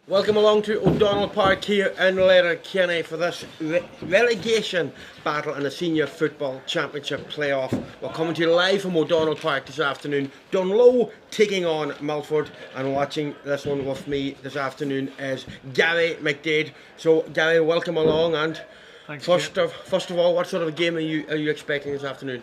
Welcome along to O'Donnell Park here in Letterkenny for this relegation battle in the Senior Football Championship playoff. We're coming to you live from O'Donnell Park this afternoon. Dungloe taking on Milford, and watching this one with me this afternoon is Gary McDade. So Gary, welcome along, and Thanks, first of all, what sort of a game are you expecting this afternoon?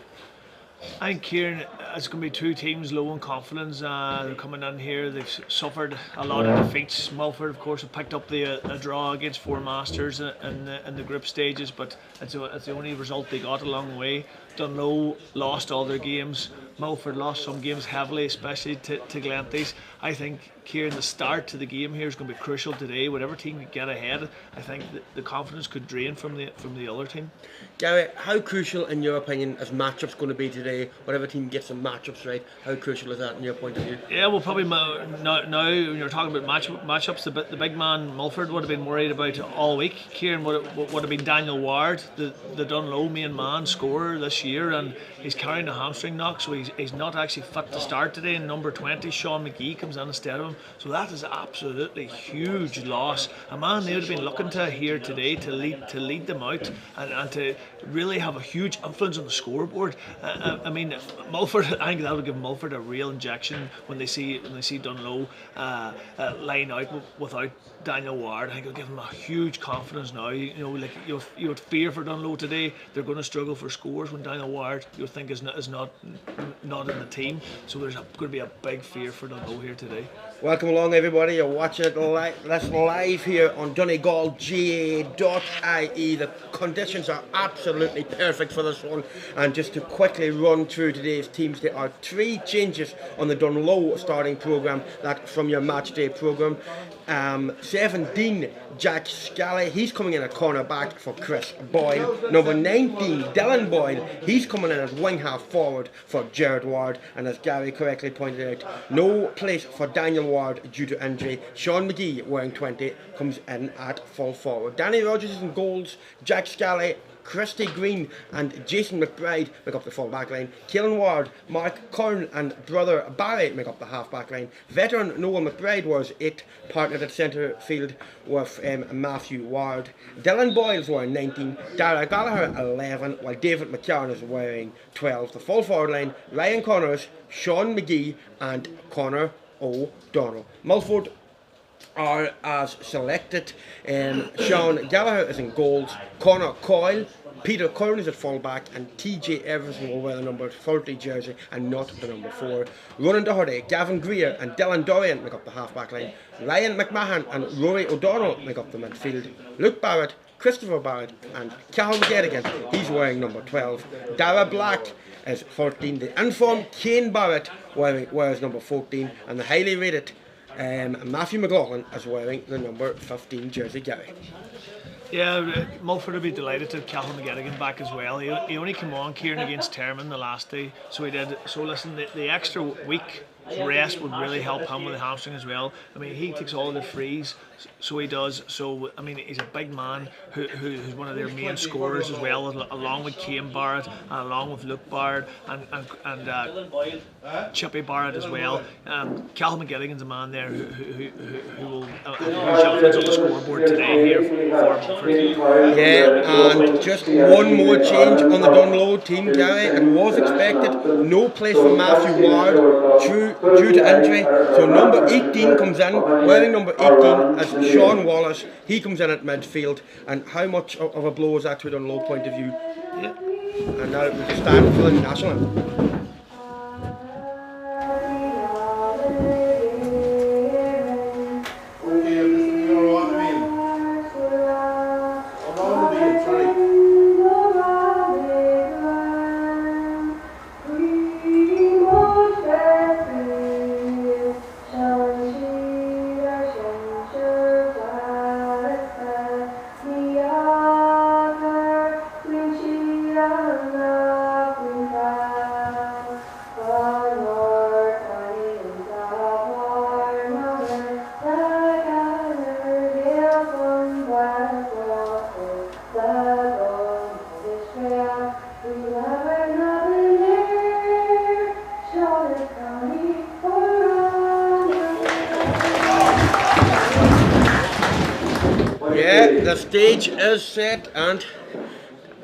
I think, Kieran, it's going to be two teams low in confidence. They're coming in here. They've suffered a lot of defeats. Milford, of course, have picked up a draw against Four Masters in the group stages, but it's the only result they got along the way. Dungloe lost all their games. Milford lost some games heavily, especially to Glenties. I think, Kieran, the start to the game here is going to be crucial today. Whatever team can get ahead, I think the confidence could drain from the other team. Gary, how crucial, in your opinion, is matchups going to be today? Whatever team gets some matchups right, how crucial is that in your point of view? Yeah, well, probably now when you're talking about matchups, the big man Milford would have been worried about all week. Kieran would have been Daniel Ward, the Dungloe main man scorer this year, and he's carrying a hamstring knock, so he's not actually fit to start today. And number 20, Sean McGee, comes in instead of him, so that is absolutely huge loss. A man they would have been looking to here today to lead them out and to really have a huge influence on the scoreboard. I mean, Milford, I think that would give Milford a real injection when they see Dungloe line out without Daniel Ward. I think it'll give them a huge confidence now. You would fear for Dungloe today. They're going to struggle for scores when Daniel Ward, you would think, is not in the team. So there's going to be a big fear for Dungloe here today. Welcome along, everybody. You're watching it live here on nGalloglach.ie. The conditions are absolutely perfect for this one. And just to quickly run through today's teams, there are 3 changes on the Dungloe starting programme, that from your match day programme. 17, Jack Scally, he's coming in at cornerback for Chris Boyle. Number 19, Dylan Boyle, he's coming in as wing half forward for Jared Ward. And as Gary correctly pointed out, no place for Daniel Ward due to injury. Sean McGee, wearing 20, comes in at full forward. Danny Rogers is in goals. Jack Scally, Christy Green and Jason McBride make up the full back line. Keelan Ward, Mark Kern and brother Barry make up the half back line. Veteran Noel McBride was 8, partnered at centre field with Matthew Ward. Dylan Boyles wearing 19, Dara Gallagher 11, while David McCarron is wearing 12. The full forward line, Ryan Connors, Sean McGee and Connor O'Donnell. Milford are as selected. Sean Gallagher is in goals, Connor Coyle, Peter Curran is at fullback, and TJ Everson will wear the number 30 jersey and not the number 4. Ronan Doherty, Gavin Greer and Dylan Dorian make up the half-back line. Ryan McMahon and Rory O'Donnell make up the midfield. Luke Barrett, Christopher Barrett and Callum Gettigan, he's wearing number 12. Dara Black is 14. The informed Kane Barrett wears number 14, and the highly rated Matthew McLaughlin is wearing the number 15 jersey. Gary. Yeah, Milford would be delighted to have Callum McGettigan back as well. He only came on, Kieran, against Termon the last day, so he did. So listen, the extra week rest would really help him with the hamstring as well. I mean, he takes all the frees, so he does. So I mean, he's a big man who's one of their main scorers as well, along with Kane Barrett and along with Luke Barrett and Chippy Barrett as well. Callum McGettigan's a man there who will have a huge influence on the scoreboard today here for Milford. Yeah, and just one more change on the Dungloe team, Gary. It was expected. No place for Matthew Ward due to injury. So number 18 comes in, wearing number 18 as Sean Wallace. He comes in at midfield. And how much of a blow is that to a Dungloe point of view? Yeah. And now we stand for the national anthem. Yeah, the stage is set, and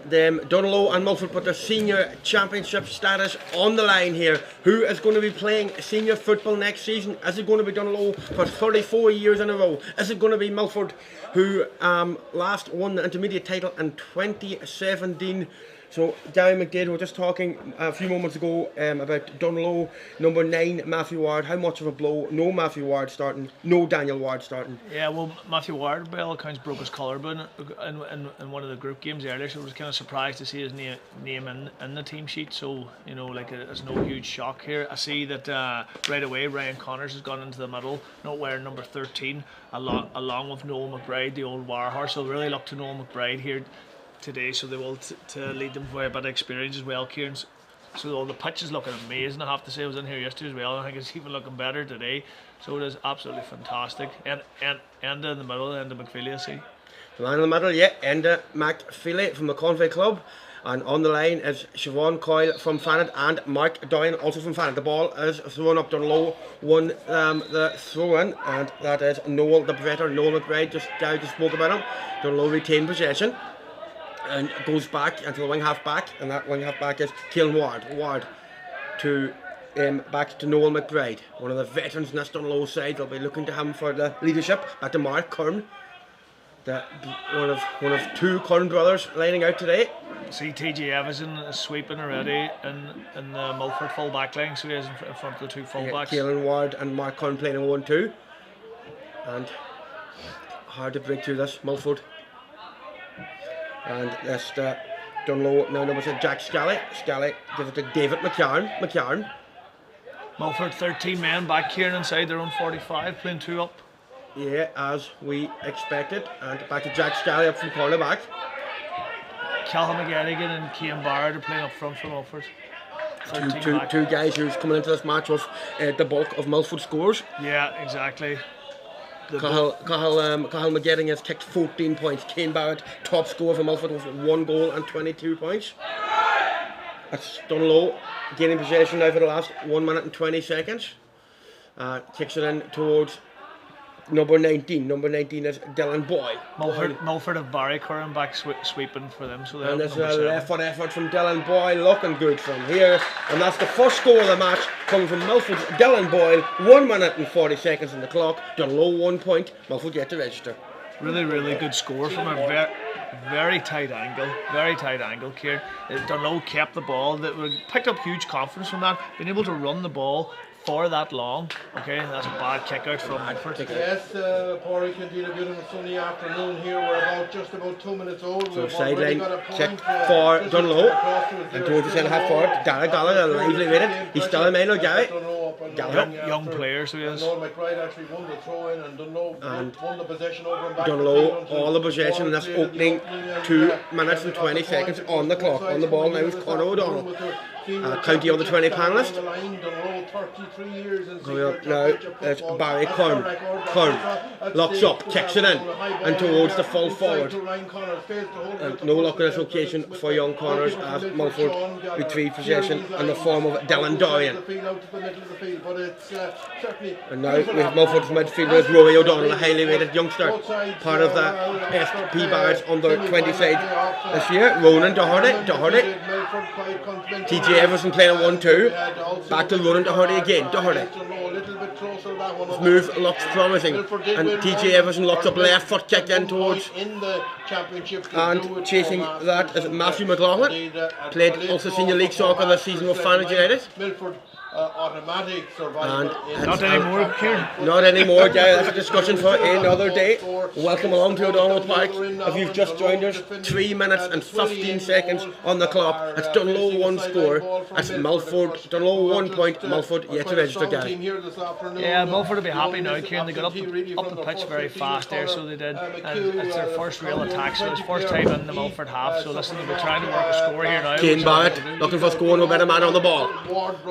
Dungloe and Milford put their senior championship status on the line here. Who is going to be playing senior football next season? Is it going to be Dungloe for 34 years in a row? Is it going to be Milford, who last won the intermediate title in 2017? So, Darren McDade, we were just talking a few moments ago about Dungloe, number 9, Matthew Ward. How much of a blow? No Matthew Ward starting, no Daniel Ward starting. Yeah, well, Matthew Ward, by all accounts, broke his collarbone in one of the group games earlier, so I was kind of surprised to see his name in the team sheet. So, you know, like, it's no huge shock here. I see that right away Ryan Connors has gone into the middle, not wearing number 13, along with Noel McBride, the old war horse. So, really look to Noel McBride here today, so they will to lead them for a bit of experience as well, Kieran. So the pitch is looking amazing, I have to say. I was in here yesterday as well, and I think it's even looking better today. So it is absolutely fantastic. And in the middle, end of McFeely, I see. The line in the middle, yeah, Enda McFeely from the Conway Club. And on the line is Siobhan Coyle from Fanet and Mark Doyen also from Fanet. The ball is thrown up Dungloe, won the throw-in, and that is Noel, the veteran, Noel McBride, just spoke about him. Dungloe retain possession and goes back into the wing half back, and that wing half back is Keelan Ward to back to Noel McBride, one of the veterans in this Dungloe side. They'll be looking to him for the leadership. Back to Mark Kern, one of two Kern brothers lining out today. See TJ Everson is sweeping already in the Milford full back line, so he is in front of the two full backs. Keelan Ward and Mark Kern playing in 1-2, and hard to break through this Milford. And that's Dungloe, now number 6, Jack Scally. Scally gives it to David McCarn. Milford 13 men back here inside their own 45, playing 2 up. Yeah, as we expected. And back to Jack Scally up from corner back. Calhoun McGettigan and Cian Barrett are playing up front for Milford. Two guys who's coming into this match with the bulk of Milford scores. Yeah, exactly. Cahill McGettigan has kicked 14 points. Cian Barrett, top scorer for Milford with 1 goal and 22 points. That's Dungloe gaining possession now for the last 1 minute and 20 seconds. Kicks it in towards number 19. Number 19 is Dylan Boyle. Milford have Barry Curran back sweeping for them. So and there's a left foot effort from Dylan Boyle, looking good from here. And that's the first score of the match, coming from Milford's Dylan Boyle. 1 minute and 40 seconds on the clock. Dungloe 1 point. Milford yet to register. Really good score from a very tight angle. Very tight angle, Kieran. Dungloe kept the ball. They picked up huge confidence from that. Being able to run the ball for that long. Okay, that's a bad kick out from Milford. Yes, Porry Cantina, beautiful sunny afternoon here. We're just about 2 minutes old. So sideline check for Dungloe, and towards the centre half forward, Darren Gallagher, lively with it. He's still in minor, Gary. Young player, so he is. Noel McBride actually won the throw in, and Dungloe won the possession over and back. Dungloe all the possession in this opening 2 minutes and 20 seconds on the clock. On the ball now is Conor O'Donnell. County on the 20 panellist. Now it's Barry Kern. Locks up, kicks it in, and towards the full forward. And no luck in this occasion for young Connors as Milford retrieve possession in the form of Dylan Dorian. And now we have Milford's midfielder Rory O'Donnell, a highly rated youngster, part of the SP Barrett's under 20 side this year. Ronan Doherty. TJ Everson playing a 1-2. Back to Ronan Doherty again. Doherty. His move looks promising. And TJ Everson locks up left foot kick in towards. And chasing that is Matthew McLaughlin. Played also senior league soccer this season with Fanet United. Automatic survival. Not anymore, Kieran. Not anymore, guys. That's a discussion for another day. Welcome along to O'Donnell Park. If you've just joined us, 3 minutes and 15 seconds on the clock. That's Dungloe 1 score. That's Milford. Dungloe 1 point. Milford yet to register, guys. Yeah, Milford will be happy now, Kieran. They got up the pitch very fast there, so they did. And it's their first real attack, so it's first time in the Milford half. So listen, they'll be trying to work a score here now. Cian Barrett looking for scoring, no better man on the ball.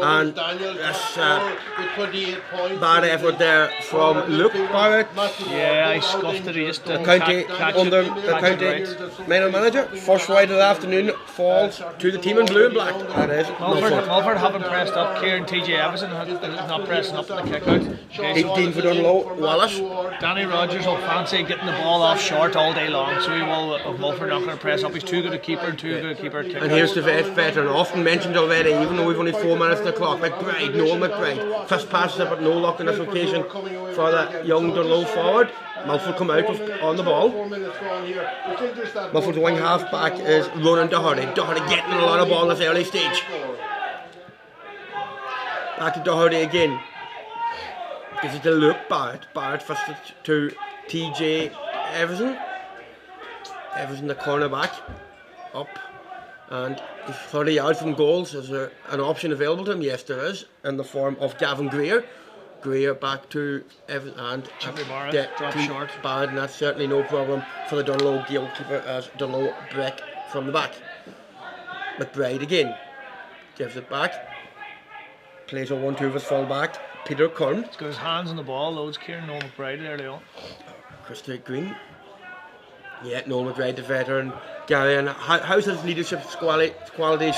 And Daniel That's, top scorer with 28 points. Bad effort there from Luke Barrett. Yeah, I scuffed it. He just The didn't county catch under it, the catch county it right. minor manager. First right of the afternoon falls to the team in blue and black. That is Milford haven't pressed up. Kieran TJ Everson is not pressing up in the kick out. Okay, so 18 for Dungloe. Wallace. Danny Rogers will fancy getting the ball off short all day long, so he will. Milford not going to press up. He's too good a keeper and too good a keeper. And here's the veteran, often mentioned already, even though we've only 4 minutes on the clock. Noel McBride. First passes it, but no luck on this occasion for the young Dungloe forward. Milford come out on the ball. Milford's wing half back is running Doherty. Doherty getting a lot of ball in this early stage. Back to Doherty again. Gives it to Luke Barrett. Barrett first to TJ Everson. Everson the cornerback. Up. And he's 30 yards from goals. Is there an option available to him? Yes, there is. In the form of Gavin Greer. Greer back to Everson and drop short. Barrett, and that's certainly no problem for the Dungloe goalkeeper as Dungloe break from the back. McBride again. Gives it back. Plays a 1-2 with his full back. Peter Kern. He's got his hands on the ball, loads Kieran Noel McBride early on. Christy Green. Yeah, Noel McBride, the veteran. Gary, and how's his leadership qualities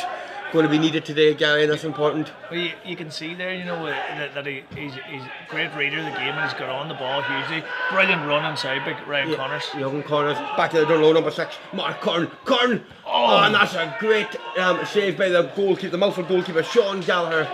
going to be needed today, Gary? And that's important. Well, you can see there, you know, that he's a great reader of the game and he's got on the ball hugely. Brilliant run inside by Ryan Connors. Young Connors. Back to the Dungloe number 6, Mark Kern. And that's a great save by the goalkeeper, the Milford goalkeeper, Sean Gallagher.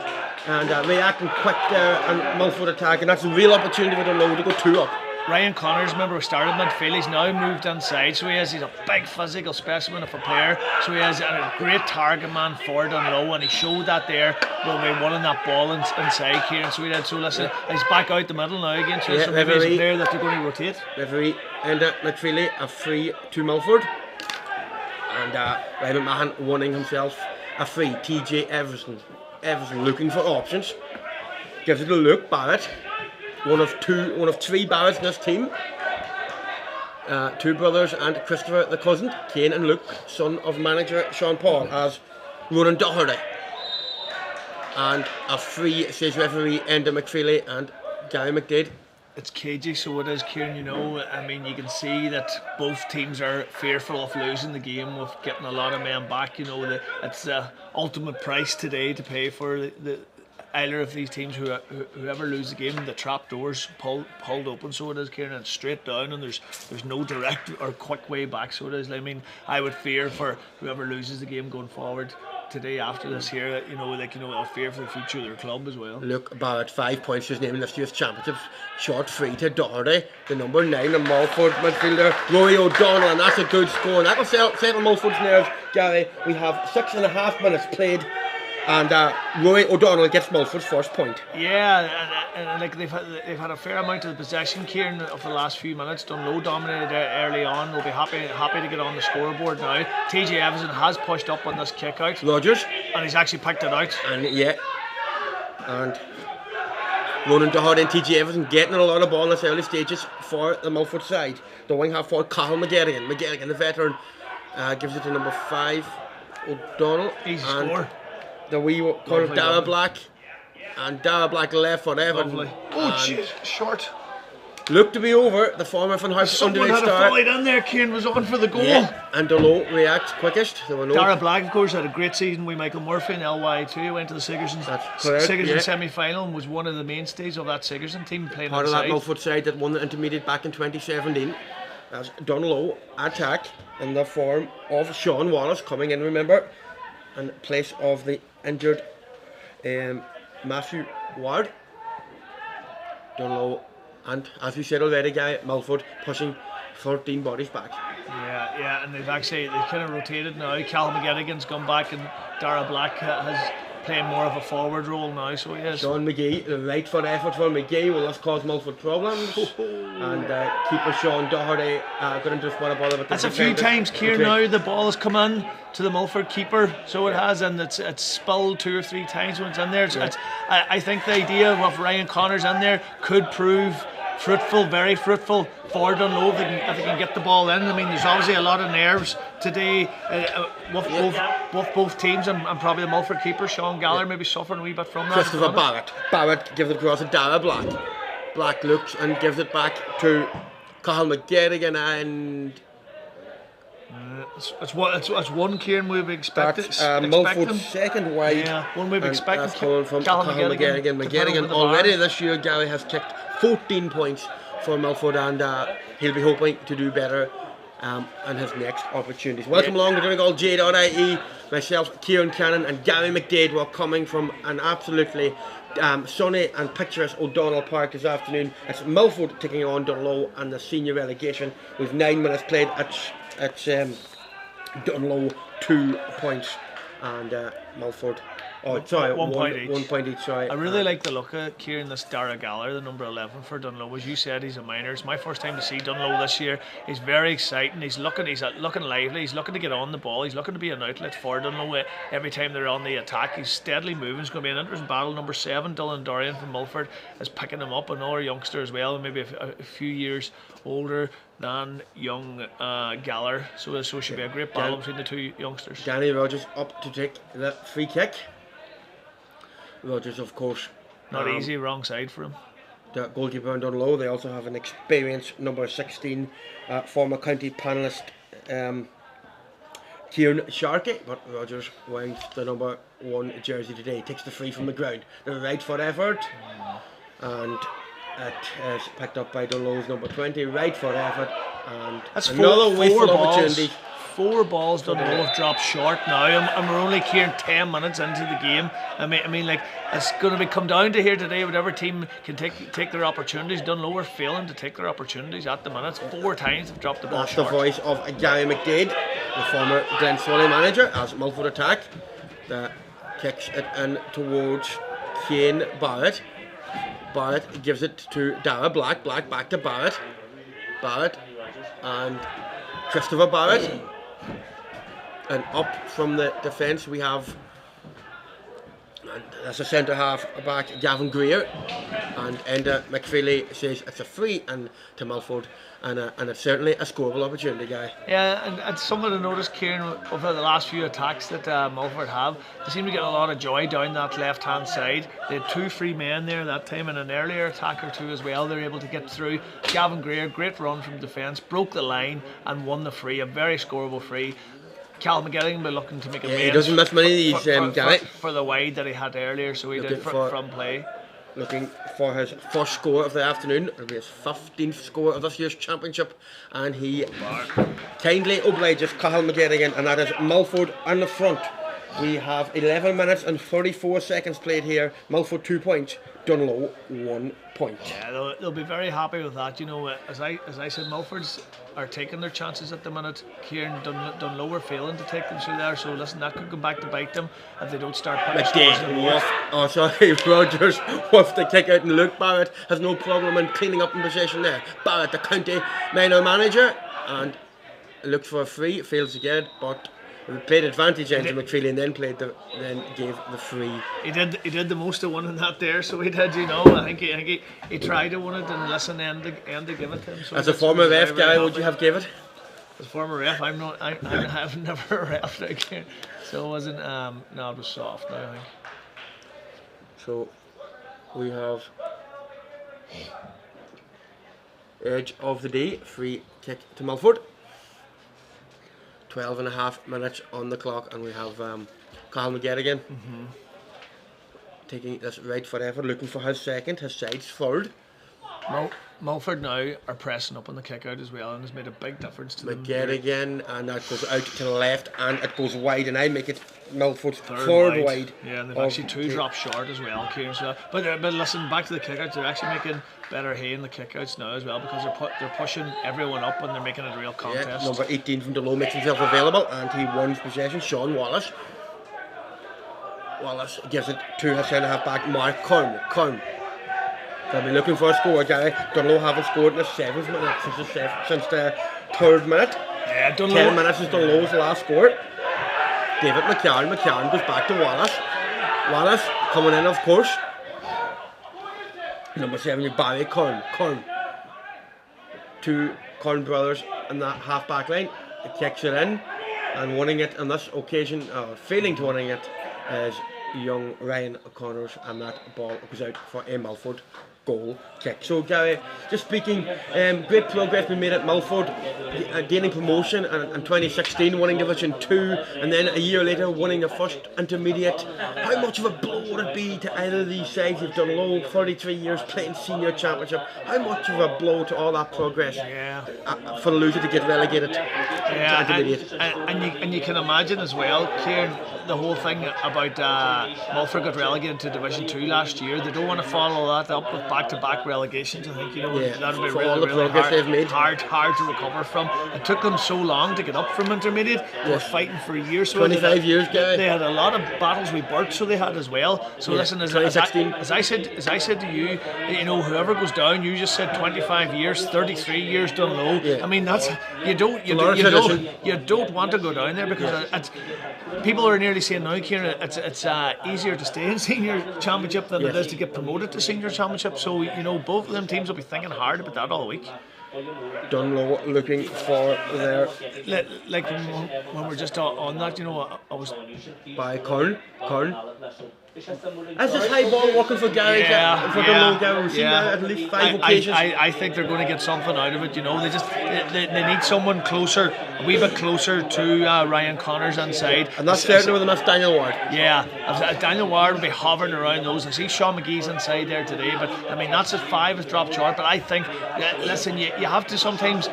And reacting quick there and Milford attack, and that's a real opportunity for Dungloe to go 2 up. Ryan Connors, remember, we started midfield. He's now moved inside, so he's a big physical specimen of a player. So he has a great target man for Dungloe, and he showed that there when we won that ball inside Kieran. So he did. So listen, he's back out the middle now again. So maybe he's a player that they're going to rotate. Referee Enda McFeely, a free to Milford, and Ryan McMahon winning himself a free. TJ Everson looking for options. Gives it to Luke Barrett. One of 3 Barretts in this team. 2 brothers and Christopher the cousin, Kane and Luke, son of manager Sean Paul, as Ronan Doherty. And a free, says referee Enda McFeely and Gary McDade. It's cagey, so it is, Kieran. You know, I mean, you can see that both teams are fearful of losing the game, of getting a lot of men back. You know, it's the ultimate price today to pay for the either of these teams. Whoever lose the game, the trap doors pulled open, so it is, Kieran, and straight down, and there's no direct or quick way back, so it is. I mean, I would fear for whoever loses the game going forward today after this here, that I'll fear for the future of their club as well. Look, Barrett 5 points to his name in this year's championships. Short free to Doherty, the number 9, the Milford midfielder Rory O'Donnell, and that's a good score, and that'll settle Milford's nerves. Gary, we have 6.5 minutes played, and Rory O'Donnell gets Milford's first point. Yeah, and like they've had a fair amount of possession, Kieran, of the last few minutes. Dungloe dominated early on. They'll be happy to get on the scoreboard now. TJ Everson has pushed up on this kick out. Rogers. And he's actually picked it out. And Ronan Doherty and TJ Everson getting a lot of ball in the early stages for the Milford side. The wing half forward, Cathal McGarrigan, the veteran, gives it to number 5, O'Donnell. Easy score. The wee corner, nGalloglach, and nGalloglach left for Everton. Lovely. Oh, jeez, short. Looked to be over. The former from House Someone had a fight in there. Kane was on for the goal. Yeah, and Dungloe reacts quickest. nGalloglach, of course, had a great season with Michael Murphy in LY2. Went to the Sigerson semi-final and was one of the mainstays of that Sigerson team playing part inside. of that Milford side that won the intermediate back in 2017. As Dungloe attack in the form of Sean Wallace coming in, remember, in place of the injured Matthew Ward. Dungloe, and as we said already, Guy, Milford pushing 13 bodies back. Yeah, and they've kind of rotated now. Cal McGettigan's gone back, and nGalloglach has playing more of a forward role now, so he is. Sean McGee, the right foot effort for McGee will just cause Milford problems. And keeper Seon Doherty got into a spot of bother. That's a few times, Kieran, now the ball has come in to the Milford keeper, so it has, and it's spilled 2 or 3 times when it's in there. I think the idea of Ryan Connors in there could prove fruitful, very fruitful for Dungloe if they can get the ball in. I mean, there's obviously a lot of nerves today with both teams, and probably the Milford keeper, Sean Gallagher, maybe suffering a wee bit from that. Christopher Barrett. Barrett gives it across to Dara Black. Black looks and gives it back to Cathal McGettigan, and it's one Kieran we've expected. that's Milford's second wide. Yeah, one we've expected. That's coming from Cathal Cathal McGettigan. McGettigan already this year, Gary, has kicked 14 points for Milford, and he'll be hoping to do better in his next opportunities. Welcome along to nGalloglach.ie. Myself, Kieran Cannon, and Gary McDade were coming from an absolutely sunny and picturesque O'Donnell Park this afternoon. It's Milford taking on Dungloe and the senior relegation. With 9 minutes played, it's Dungloe 2 points, and Milford. Oh, sorry, 1 point each. 1 point each. Sorry. I really like the look of Kieran, this Dara Gallagher, the number 11 for Dungloe. As you said, he's a minor. It's my first time to see Dungloe this year. He's very exciting. He's looking lively. He's looking to get on the ball. He's looking to be an outlet for Dungloe every time they're on the attack. He's steadily moving. It's going to be an interesting battle. Number 7, Dylan Dorian from Milford, is picking him up. Another youngster as well, maybe a few years older than young Gallagher. So it should be a great battle between the two youngsters. Danny Rogers up to take the free kick. Rogers, of course, not easy, wrong side for him. The goalkeeper in Dungloe. They also have an experienced number 16, former county panellist Kieran Sharkey, but Rogers wearing the number 1 jersey today. Takes the free from the ground. The right foot effort, and it is picked up by Dungloe's number 20. Right foot effort, and that's another wasteful opportunity. 4 balls Dungloe have dropped short now, and we're only Kieran 10 minutes into the game. I mean, like, it's going to come down to here today. Whatever team can take their opportunities. Dungloe are failing to take their opportunities at the minute. 4 times they've dropped the ball short. That's the voice of Gary McDade, the former Glen Swally manager, as Milford attack. That kicks it in towards Kane Barrett. Barrett gives it to Dara Black. Black back to Barrett. Barrett and Christopher Barrett. And up from the defence we have, that's a centre half back, Gavin Greer, and Enda McFeely says it's a free and to Milford, and it's certainly a scoreable opportunity, Guy. Yeah, and something to notice, Kieran, over the last few attacks that Milford have, they seem to get a lot of joy down that left hand side. They had 2 free men there that time, and an earlier attack or 2 as well. They're able to get through. Gavin Greer, great run from defence, broke the line and won the free, a very scoreable free. Cal McGettigan will be looking to make a he doesn't miss many of these, for the wide that he had earlier, so he did from play. Looking for his first score of the afternoon. It'll be his 15th score of this year's championship, and he kindly obliges Cathal McGettigan, and that is Milford on the front. We have 11 minutes and 34 seconds played here. Milford 2 points, Dungloe 1 point. Yeah, they'll be very happy with that. You know, as I said, Milfords are taking their chances at the minute. Kieran Dungloe are failing to take them through there. So listen, that could come back to bite them if they don't start putting scores in the board. Rogers with the kick out, and Luke Barrett has no problem in cleaning up in possession there. Barrett, the county minor manager, and looks for a free, fails to get it, but we played advantage into McFeely, and then gave the free. He did the most of one in that there, so he did. You know, I think he tried to win it, and listen, and to give it to him. So as a former ref, Gary, would you have give it? As a former ref, I've never refed again, so it wasn't. No, it was soft. I think. So we have edge of the day, free kick to Milford. 12 and a half minutes on the clock, and we have Cathal McGettigan taking this right foot effort, looking for his second, his side's third. Milford now are pressing up on the kick out as well, and has made a big difference to McGettigan, and that goes out to the left, and it goes wide, and I make it Milford's third wide. Yeah, and they've actually 2 dropped short as well, Kieran. So, but listen, back to the kick outs, they're actually making better hay in the kick outs now as well, because they're pushing everyone up, and they're making it a real contest. Yeah, number 18 from Dungloe makes himself available, and he wins possession. Sean Wallace gives it to his centre half back, Mark Kern. They'll be looking for a score, Gary. Dungloe haven't scored in the 7th minute since the 3rd minute. Yeah, 10 minutes since Dungloe's last score. David McCarron goes back to Wallace coming in, of course. Number 7, Barry Kern. two Corn brothers in that half-back line. He kicks it in, and winning it on this occasion, failing to winning it, is young Ryan Connors, and that ball goes out for a Milford goal kick. So Gary, just speaking, great progress we made at Milford, gaining promotion in 2016, winning Division 2, and then a year later winning the first intermediate. How much of a blow would it be to either of these sides? You've done low 33 years playing senior championship. How much of a blow to all that progress for the loser to get relegated to intermediate? And you can imagine as well, Kieran, the whole thing about Milford got relegated to Division 2 last year. They don't want to follow that up with back-to-back relegations. I think that would be really hard to recover from. It took them so long to get up from intermediate. They were fighting for years. So 25 years, Gary. They had a lot of battles with Burt, so they had as well. So listen, as I said to you, whoever goes down, you just said 25 years, 33 years Dungloe. Yeah. I mean, that's you don't want to go down there because people are nearly saying now, Kieran, it's easier to stay in senior championship than it is to get promoted to senior championship. So both of them teams will be thinking hard about that all week. Dungloe looking for their like when we're just on that, I was by Corn. As this high ball working for Gary, Dungloe, Gary, we've seen that at least 5 occasions. I think they're going to get something out of it. They need someone closer, a wee bit closer to Ryan Connors inside. And that's certainly with enough Daniel Ward. Yeah, Daniel Ward will be hovering around those. I see Sean McGee's inside there today, but I mean that's at 5 has dropped short. But I think, listen, you have to sometimes,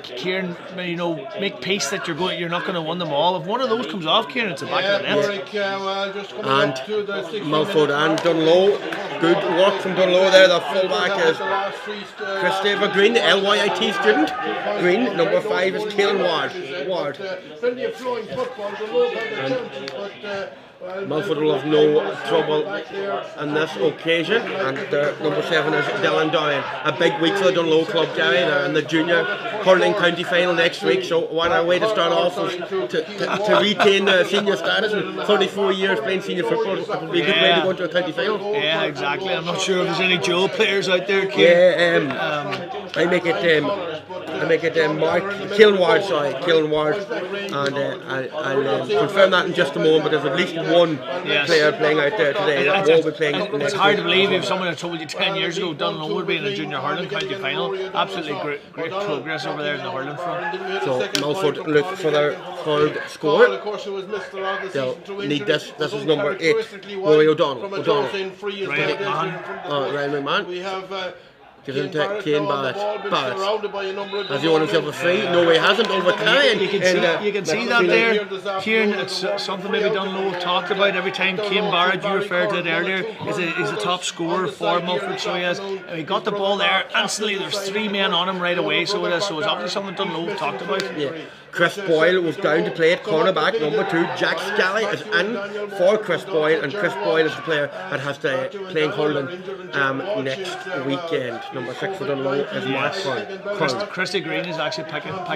Kieran, make peace that you're not going to win them all. If one of those comes off, Kieran, it's the back of the net. And Milford and Dungloe, good work from Dungloe there. The fullback is Christopher Green, the LYIT student. Green, number 5 is Caelan Ward. Milford will have no trouble on this occasion, and number 7 is Dylan Dowen. A big week for the Dungloe club, Gary. They're in the junior hurling county final next week, so what a way to start off is to retain the senior status. In 34 years playing senior football, it would be a good way to go into a county final. Yeah, exactly. I'm not sure if there's any Joe players out there, Kieran. I make it Mark Caelan Ward, and I'll confirm that in just a moment. But there's at least one player playing out there today that will be playing. It's hard to believe if someone had told you 10 years ago Dungloe would be in a junior hurling county final. Absolutely great progress over there in the hurling front. So Milford look for their third score. They'll need this. This is number 8. Rory O'Donnell. Ryan McMahon. We have Gives him to Kane Barrett. Has he won himself a free? No, he hasn't over Kane. You can see that there, Kieran. It's something maybe Dungloe talked about every time. Kane Barrett, you referred to it earlier, is a top scorer for Milford. So he got the ball there instantly. There's 3 men on him right away. So it's obviously something Dungloe talked about. Yeah. Chris Boyle was down to play at cornerback, number 2. Jack Scally is in for Chris Boyle, and Chris Boyle is the player that has to play hurling next weekend. Number 6 for Dungloe is Mark Corn. Christy Green is actually picking up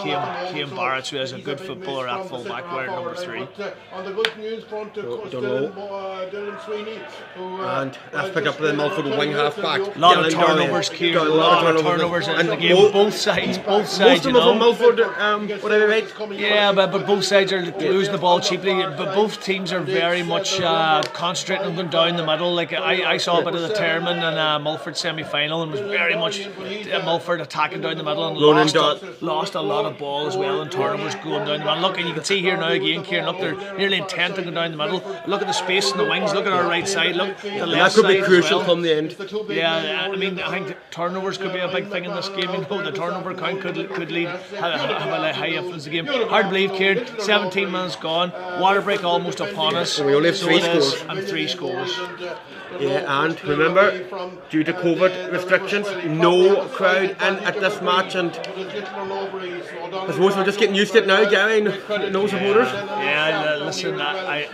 Cian Barrett, who is a good footballer at fullback, wearing number 3. On the good news front, of course, Dylan Sweeney, and that's picked up the Milford wing half back. A lot of turnovers, Kieran. A lot of turnovers in the game. Both sides. Most of them from Milford. Whatever, right? Yeah, but both sides are losing the ball cheaply. But both teams are very much concentrating on going down the middle. Like I saw a bit of the Terman and Milford semi-final, and was very much Milford attacking down the middle and lost a lot of ball as well, and turnovers going down the middle. Look, and you can see here now again, Kieran. Look, they're nearly intent on going down the middle. Look at the space in the wings. Look at our right side. Look, the left side. That could be crucial come the end. Yeah, I mean, I think turnovers could be a big thing in this game. The turnover count could lead have a high influence in the game. Hard to believe, Kieran. 17 minutes gone. Water break almost upon us. We only have 3 scores. And 3 scores. Yeah, and remember, due to COVID restrictions, no crowd in at this match, and I suppose we're just getting used to it now, Gary. No supporters. Yeah, listen, I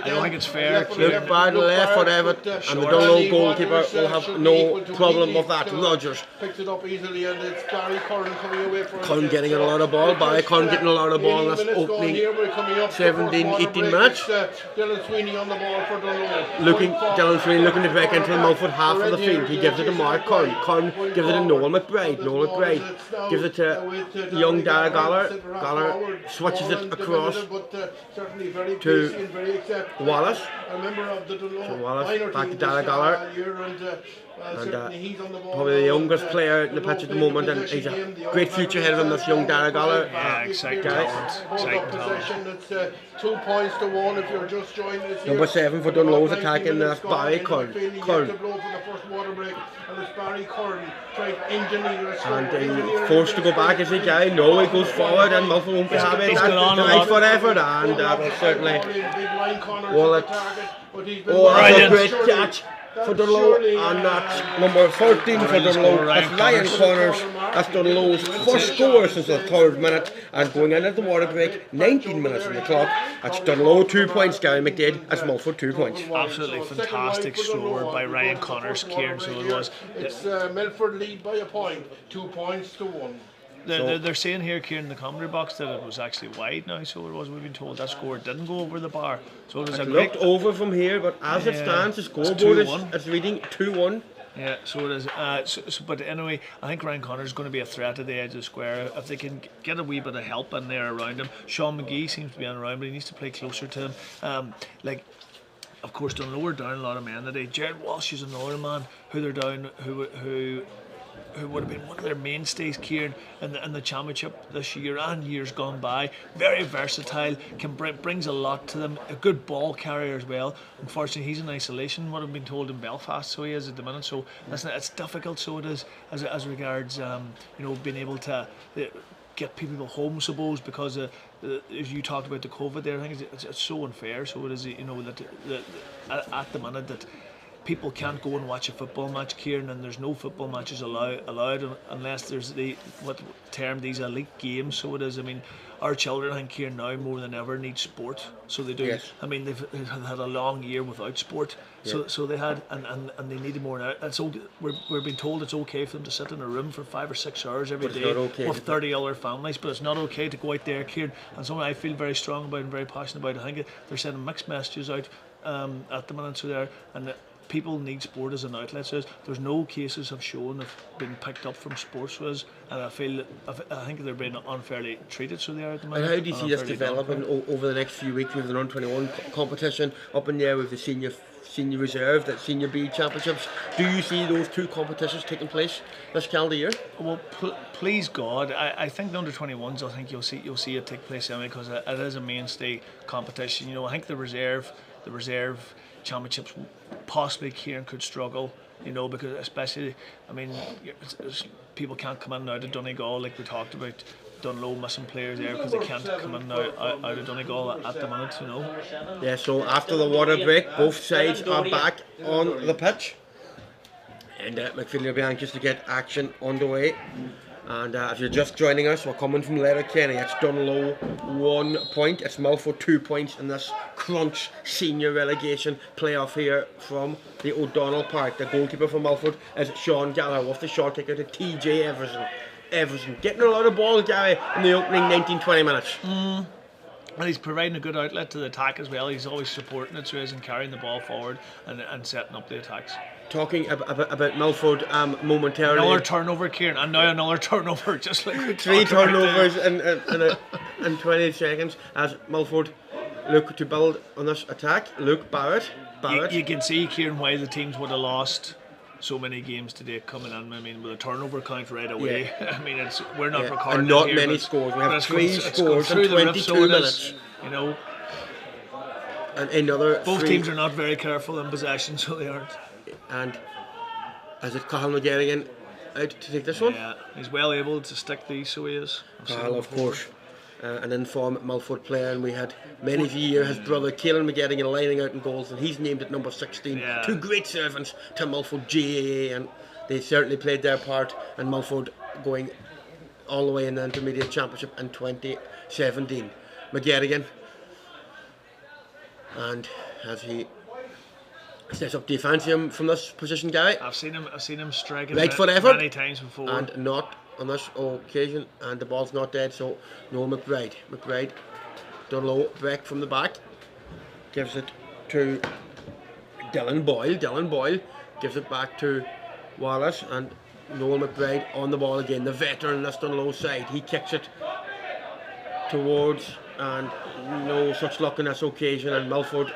don't think it's fair. Look bad left for Everett, and the Dungloe goalkeeper will have no problem with that. Rogers. Picks it up easily, and it's Barry Curran coming away for Curran getting a lot of ball. Barry Curran getting a lot of ball in this opening 17-18 match. Dylan Sweeney on the ball for Dungloe. Looking Dylan Sweeney looking to break into the Milford half of the field. He gives it to Mark Curran. Curran gives it to Noel McBride. Noel McBride gives it to young nGalloglach. Gallagher switches it across to Wallace. So Wallace back to nGalloglach. And probably the youngest player in the pitch at the moment, and he's a great future ahead of him, this young nGalloglach. Yeah, exciting talent. It's 2 points to 1 if you're just joining us here. Number 7 for Dungloe's attacking, that's Barry Curran. And he's forced to go back as he can. No, he goes forward, and Milford won't be happy. He's gone on a That's lot. for effort, and that will certainly. Oh, that's a great catch for Dungloe, and that's number 13 for Dungloe. That's Ryan Connors. That's Dungloe's first score since the 3rd minute, and going in at the water break, 19 minutes on the clock. That's Dungloe 2 points, Gary McDade. That's Milford 2 points. Absolutely fantastic score by Ryan Connors, Kieran. So it was. It's Milford lead by a point, 2 points to 1. They're saying here, Kieran, in the commentary box that it was actually wide now, so it was. We've been told that score didn't go over the bar. So it was a great. Looked over from here, but as it stands, the scoreboard is reading 2-1. Yeah, so it is. But anyway, I think Ryan Connors is going to be a threat at the edge of the square. If they can get a wee bit of help in there around him. Sean McGee seems to be on around, but he needs to play closer to him. Of course, Dungloe are down a lot of men today. Jared Walsh is another man who they're down, who would have been one of their mainstays, Kieran, in the championship this year and years gone by. Very versatile, brings a lot to them. A good ball carrier as well. Unfortunately, he's in isolation, what I've been told, in Belfast, so he is at the minute. So listen, it's difficult. So it is as regards being able to get people home, suppose, because as you talked about the COVID there, I think it's so unfair. So it is, that at the minute that people can't go and watch a football match, Kieran, and there's no football matches allowed unless there's what term these elite games. So it is. I mean, our children, I think, Kieran, now more than ever need sport. So they do. Yes. I mean, they've had a long year without sport. Yeah. So they had, and they needed more now. And so we're being told it's okay for them to sit in a room for 5 or 6 hours every day with 30 other families, but it's not okay to go out there, Kieran. And something I feel very strong about and very passionate about. I think they're sending mixed messages out at the minute. So there and. People need sport as an outlet. So there's no cases have shown of being picked up from sports was, and I think they're being unfairly treated. So they are at the moment. And how do you see this developing over the next few weeks? With the non-21 competition up in there with the senior reserve, that senior B championships. Do you see those 2 competitions taking place this calendar year? Well, please God, I think the under-21s. I think you'll see it take place anyway, because it is a mainstay competition. I think the reserve championships possibly, Kieran, could struggle, because especially, I mean, people can't come in and out of Donegal like we talked about. Dungloe missing players there because they can't come in now out of Donegal at the minute, Yeah, so after the water break, both sides are back on the pitch, and McFeely will be anxious to get action underway. And if you're just joining us, we're coming from Letterkenny. It's Dungloe 1 point, it's Milford 2 points in this crunch senior relegation playoff here from the O'Donnell Park. The goalkeeper for Milford is Sean Gallagher, with the shot kicker to TJ Everson. Getting a lot of ball, Gary, in the opening 19-20 minutes. And he's providing a good outlet to the attack as well. He's always supporting it, so he isn't carrying the ball forward and setting up the attacks. Talking about Milford momentarily. Another turnover, Kieran, and now another turnover, just like we 3 turnovers in 20 seconds as Milford look to build on this attack. Luke Barrett. You can see, Kieran, why the teams would have lost so many games today coming in. I mean, with a turnover count right away. Yeah. I mean, we're not recording and not here, many scores. We have 3 scores in 22 minutes. And another. Both teams are not very careful in possession, so they aren't. And is it Cahill McGarrigan out to take this one? Yeah, he's well able to stick these, so he is. Cahill, of course, an informed Milford player, and we had many of the year his brother Caelan McGarrigan lining out in goals, and he's named at number 16. Yeah. 2 great servants to Milford GAA, and they certainly played their part, and Milford going all the way in the intermediate championship in 2017. McGarrigan, and as he steps up, do you fancy him from this position, Gary? I've seen him striking right foot effort many times before, and not on this occasion, and the ball's not dead. So no McBride, Dungloe break from the back, gives it to Dylan Boyle gives it back to Wallace, and Noel McBride on the ball again. The veteran on this Dungloe side. He kicks it towards, and no such luck on this occasion, and Milford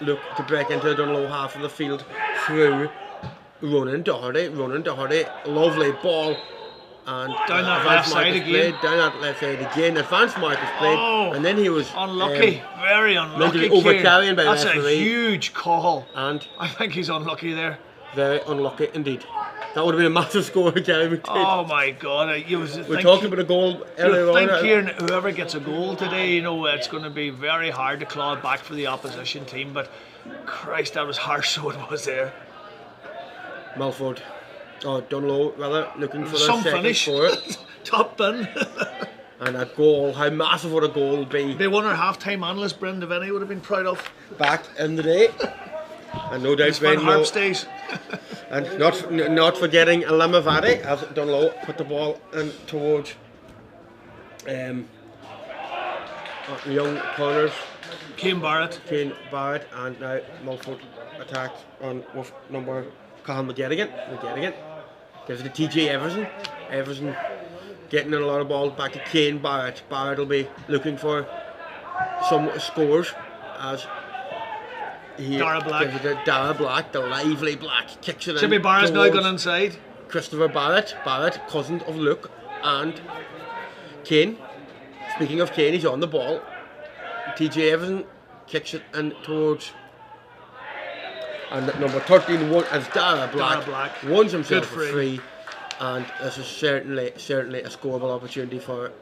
look to break into the Dungloe half of the field through Ronan Doherty. Lovely ball, and down that left side again. Advanced mark is played, and then he was unlucky, very unlucky. Overcarrying by that's referee. A huge call, and I think he's unlucky there. Very unlucky indeed. That would have been a massive score, Gary. Oh my God! We're talking about a goal earlier on. I think Kieran, whoever gets a goal today, you know, it's going to be very hard to claw it back for the opposition team. But Christ, that was harsh. So it was there. Milford, Dungloe rather, looking for some their second finish. score. Top bin. And a goal, how massive would a goal be? They won our half-time analyst, Brendan Devaney would have been proud of. Back in the day. And no doubt Van Harps days. And not forgetting Lamavati as Dungloe put the ball in towards young corners. Kane Barrett, and now Milford attack on with number Clochán McGettigan. Gives it to TJ Everson getting in a lot of ball back to Kane Barrett. Barrett will be looking for some scores as Dara Black. Gives it to Dara Black, the lively Black, kicks it in. Jimmy Barrett's now gone inside. Christopher Barrett, cousin of Luke, and Kane. Speaking of Kane, he's on the ball. TJ Everson kicks it in towards, and number 13 as Dara Black wins himself a free, and this is certainly a scoreable opportunity for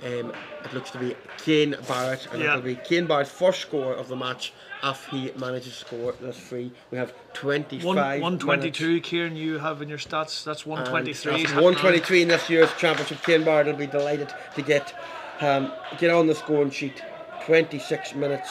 it looks to be Kane Barrett, and it'll be Kane Barrett's first score of the match if he manages to score this free. We have 25 122, Kieran, you have in your stats. That's 123. That's 123 in this year's championship. Kane Barrett will be delighted to get on the scoring sheet. 26 minutes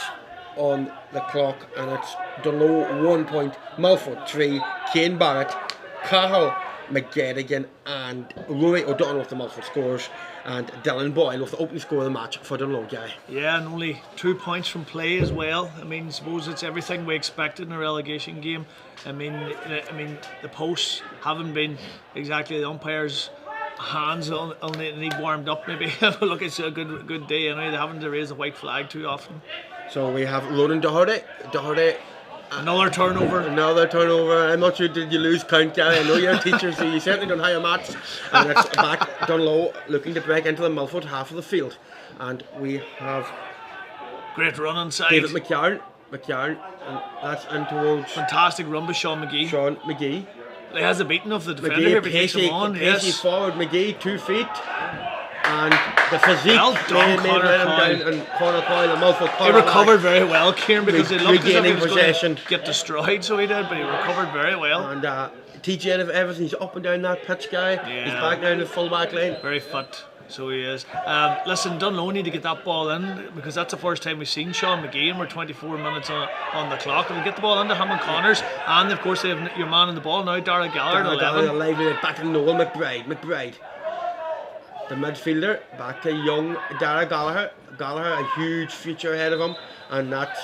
on the clock, and it's Dungloe 1 point, Milford 3, Kane Barrett, Cahill McGettigan and Rory O'Donnell with the Milford scores, and Dylan Boyle with the opening score of the match for Dungloe, Guy. Yeah, and only 2 points from play as well. I mean, suppose it's everything we expected in a relegation game. I mean, the posts haven't been exactly the umpires' hands on they need warmed up. Maybe look, it's a good day anyway. They haven't to raise the white flag too often. So we have Ronan Doherty. Another turnover. I'm not sure, did you lose count, Gary? I know you're a teacher, so you certainly don't hire maths. And it's back Dungloe looking to break into the Milford half of the field. And we have great run inside. David McCarron, and that's in towards fantastic run by Sean McGee. He has a beating of the defender here, but takes him on. Yes. Forward, McGee, 2 feet. And the physique well done, Conor Coyle, the Milford. He recovered very well, Kieran, because he looked as if he was possession. Going to get destroyed, so he did, but he recovered very well. And TJ Everson, he's up and down that pitch, guy. Yeah. He's back down the full back line. Very fit, so he is. Listen, Dungloe need to get that ball in, because that's the first time we've seen Sean McGee, and we're 24 minutes on the clock. And we get the ball into him and Connors, and of course they have your man in the ball now, Dara Gallagher, 11. Back to Noel McBride. The midfielder, back to young Dara Gallagher, a huge future ahead of him, and that's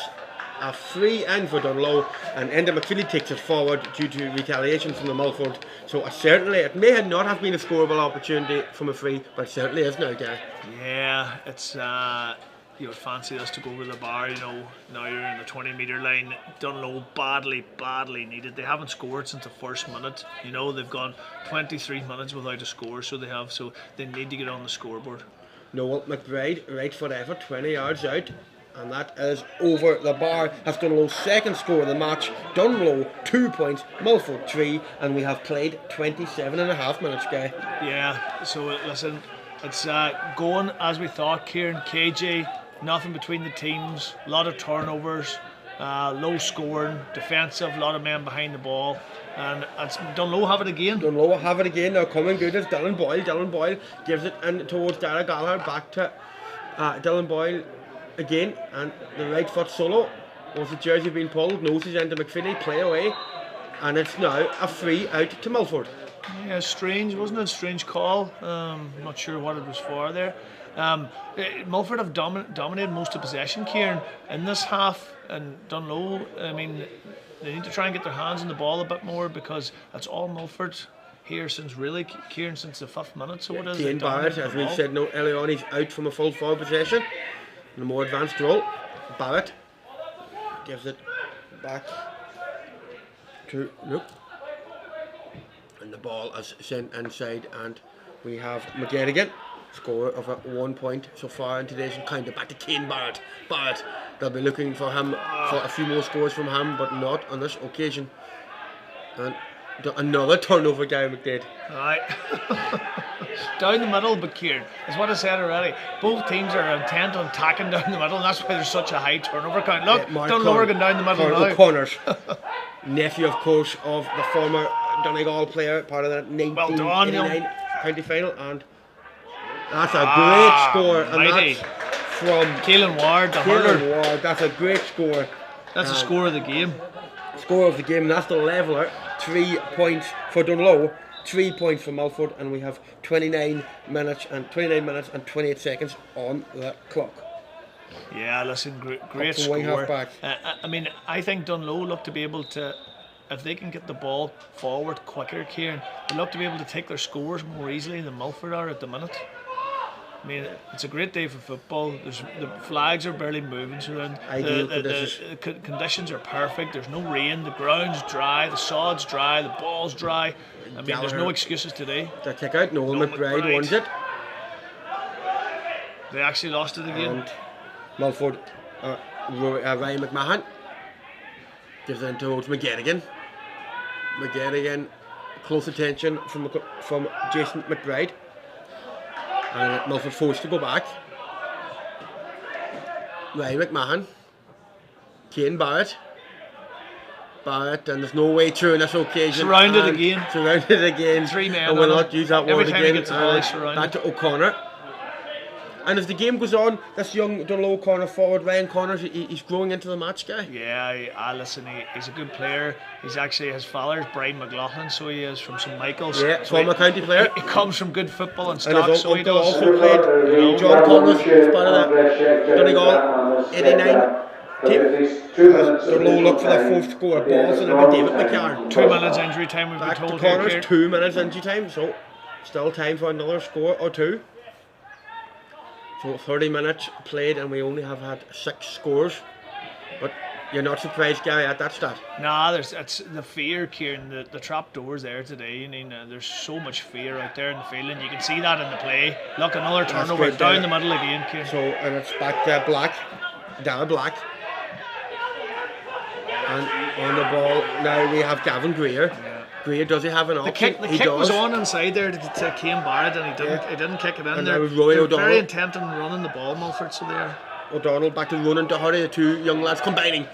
a free in for Dungloe, and Enda McFeely takes it forward due to retaliation from the Milford. So certainly, it may not have been a scoreable opportunity from a free, but it certainly is now, Gary. Yeah, it's you would fancy this to go over the bar, you know. Now you're in the 20-metre line. Dungloe badly needed. They haven't scored since the first minute. You know, they've gone 23 minutes without a score, so they need to get on the scoreboard. Noel McBride, right foot effort, 20 yards out, and that is over the bar. That's Dungloe's second score of the match. Dungloe 2 points, Milford 3, and we have played 27.5 minutes, Guy. Yeah, so listen, it's going as we thought, Kieran. KJ, nothing between the teams, a lot of turnovers, low scoring, defensive, a lot of men behind the ball, and it's Dungloe have it again. Now coming good is Dylan Boyle gives it in towards Dara Gallagher, back to Dylan Boyle again, and the right foot solo. Was the jersey being pulled? Noses into McFinney, play away, and it's now a free out to Milford. Yeah, strange, wasn't it? A strange call. Not sure what it was for there. Milford have dominated most of possession, Kieran, in this half, and Dungloe, I mean, they need to try and get their hands on the ball a bit more, because it's all Milford here since really Kieran since the 5th minute. So what is Kane it? Barrett, as we said earlier on, he's out from a full forward possession. In a more advanced role, Barrett gives it back to Luke, and the ball is sent inside, and we have McGettigan, score of 1 point so far in today's encounter. Back to Kane Barrett. They'll be looking for him for a few more scores from him, but not on this occasion. And another turnover, Gary McDade. Right. Down the middle, but Kieran, that's what I said already. Both teams are intent on attacking down the middle, and that's why there's such a high turnover count. Look, Dungloe going down the middle now. O'Connor's nephew, of course, of the former Donegal player, part of that 1989 county final, and that's a great score. And that's from Caelan Ward, the hurler. That's a great score. That's the score of the game. Score of the game, and that's the leveller. 3 points for Dungloe, 3 points for Milford, and we have 29 minutes and 28 seconds on the clock. Yeah, listen, great score. I mean, I think Dungloe look to be able to, if they can get the ball forward quicker, Kieran, they look to be able to take their scores more easily than Milford are at the minute. I mean, it's a great day for football. The flags are barely moving, so the conditions are perfect. There's no rain, the ground's dry, the sod's dry, the ball's dry. I mean, there's no excuses today. The kick out, Noel McBride wins it. They actually lost it again. And Milford, Ryan McMahon gives it towards McGettigan. McGettigan, close attention from Jason McBride. And Milford forced to go back. Ryan McMahon. Kane Barrett, and there's no way through in this occasion. Surrounded again. 3 men. And we'll not use that word again. Back to O'Connor. And as the game goes on, this young Dungloe corner forward, Ryan Connors, he's growing into the match, guy. Yeah, listen, he's a good player. He's actually, his father's Brian McLaughlin, so he is from St Michael's. Yeah, former county player. He comes from good football and stock, and his so he does. Also played John Connors, part of the Donegal 89 team. Dungloe look for their 4th score. Balls and it'll be David McCarn. 2 minutes injury time, we've been told. Back to Connors, 2 minutes injury time, so still time for another score or 2. So 30 minutes played, and we only have had 6 scores. But you're not surprised, Gary, at that stat? Nah, it's the fear, Kieran. The trap doors there today. I mean, there's so much fear out there in the field, and you can see that in the play. Look, another turnover down the middle again, Kieran. So, and it's back to Darragh Black. And on the ball now we have Gavin Greer. Greer, does he have an option? The kick was on inside there to Kane Barrett, and he didn't kick it in and there. They're very intent on running the ball, Milford, so there. O'Donnell back to Ronan Doherty, the 2 young lads combining.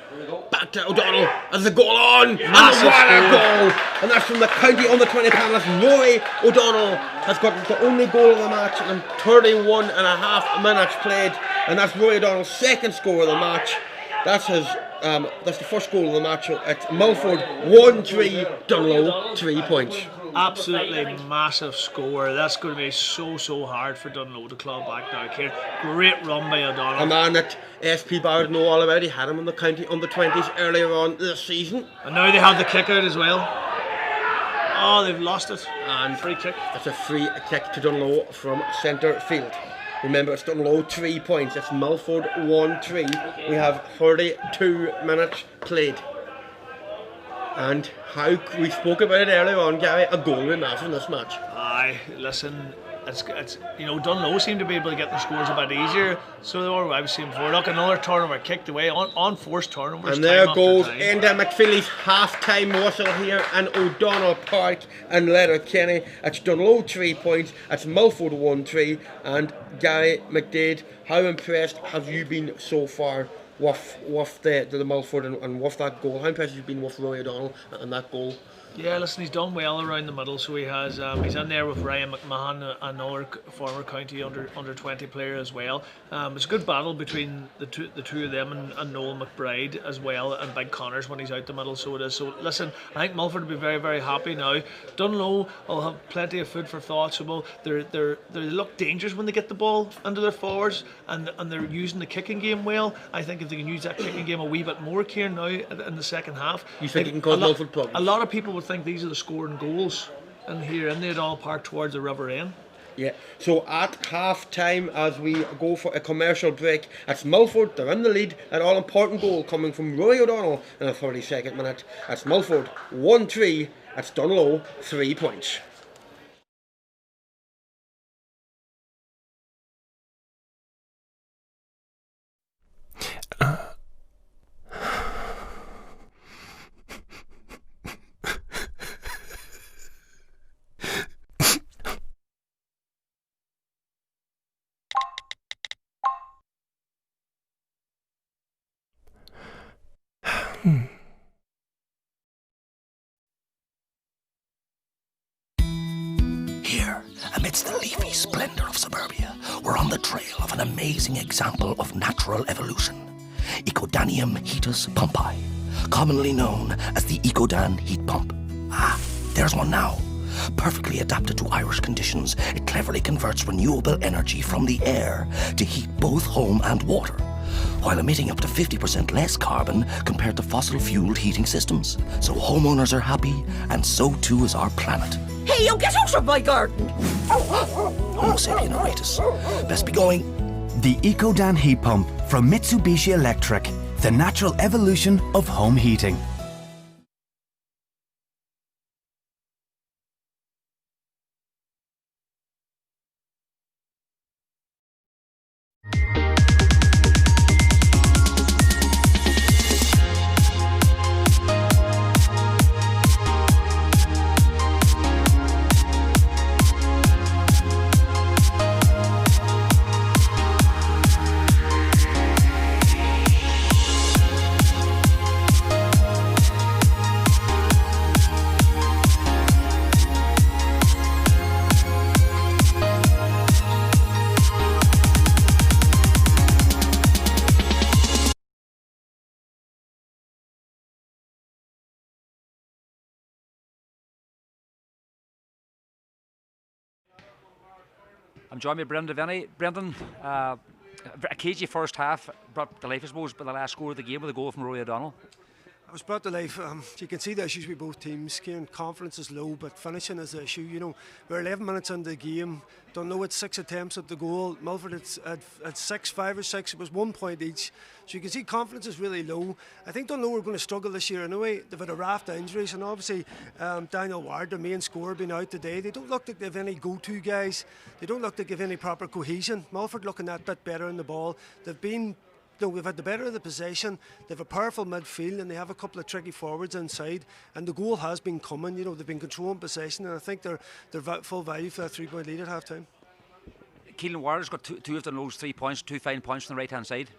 Back to O'Donnell as the goal on! Massive and a goal! And that's from the county under 20 panelist. Rory O'Donnell has got the only goal of the match in 31 and a half minutes played. And that's Rory O'Donnell's 2nd score of the match. That's the first goal of the match. It's Milford 1-3, Dungloe 3 points. Absolutely massive score. That's going to be so hard for Dungloe to claw back now. Here, great run by O'Donnell. A man that SP Barrett know all about. He had him in the county under 20s earlier on this season. And now they have the kick out as well. Oh, they've lost it. And free kick. It's a free kick to Dungloe from centre field. Remember, it's Dungloe 3 points. It's Milford 1-3. We have 32 minutes played. And how we spoke about it earlier on, Gary, a goal would be massive in this match. Aye, listen, it's Dungloe seem to be able to get the scores a bit easier. So they were, I've seen before. Look, another turnover kicked away on forced turnovers. And there goes into McPhilly's half-time whistle here in O'Donnell Park in Letterkenny. It's Dungloe 3 points. It's Milford 1-3. And Gary McDade, how impressed have you been so far with the Milford and with that goal? How impressed have you been with Roy O'Donnell and that goal Yeah, listen, he's done well around the middle, so he has. He's in there with Ryan McMahon, another former county under 20 player as well. It's a good battle between the two of them and Noel McBride as well, and Big Connors when he's out the middle. So it is. So listen, I think Milford will be very, very happy now. Dungloe will have plenty of food for thought. So well, they look dangerous when they get the ball into their forwards, and they're using the kicking game well. I think if they can use that kicking game a wee bit more, Kieran, now in the second half, You think it can cause Milford problems? A lot of people would think these are the scoring goals in here in the O'Donnell Park towards the river end. Yeah, so at half time, as we go for a commercial break, it's Milford, they're in the lead. An all important goal coming from Roy O'Donnell in the 32nd minute. That's Milford 1-3, that's Dungloe 3 points. Here, amidst the leafy splendor of suburbia, we're on the trail of an amazing example of natural evolution. Ecodanium heatus pumpi, commonly known as the Ecodan heat pump. Ah, there's one now. Perfectly adapted to Irish conditions, it cleverly converts renewable energy from the air to heat both home and water, while emitting up to 50% less carbon compared to fossil-fueled heating systems. So homeowners are happy, and so too is our planet. Hey, you get out of my garden! Homo sapien auratus. Best be going. The Ecodan heat pump from Mitsubishi Electric, the natural evolution of home heating. I'm joined by Brendan Devaney. Brendan, a cagey first half brought to life, I suppose, by the last score of the game with a goal from Roy O'Donnell. It was brought to life. You can see the issues with both teams. Kieran, confidence is low, but finishing is the issue. You know, we're 11 minutes into the game. Dungloe had 6 attempts at the goal. Milford had 6, 5 or 6. It was 1 point each. So you can see confidence is really low. I think Dungloe are going to struggle this year anyway. They've had a raft of injuries, and obviously Daniel Ward, their main scorer, being out today. They don't look like they have any go-to guys. They don't look like they have any proper cohesion. Milford looking that bit better in the ball. We've had the better of the possession. They have a powerful midfield, and they have a couple of tricky forwards inside. And the goal has been coming. You know, they've been controlling possession, and I think they're full value for that 3-point lead at half time. Keelan Ward's got two of those 3 points, 2 fine points on the right hand side.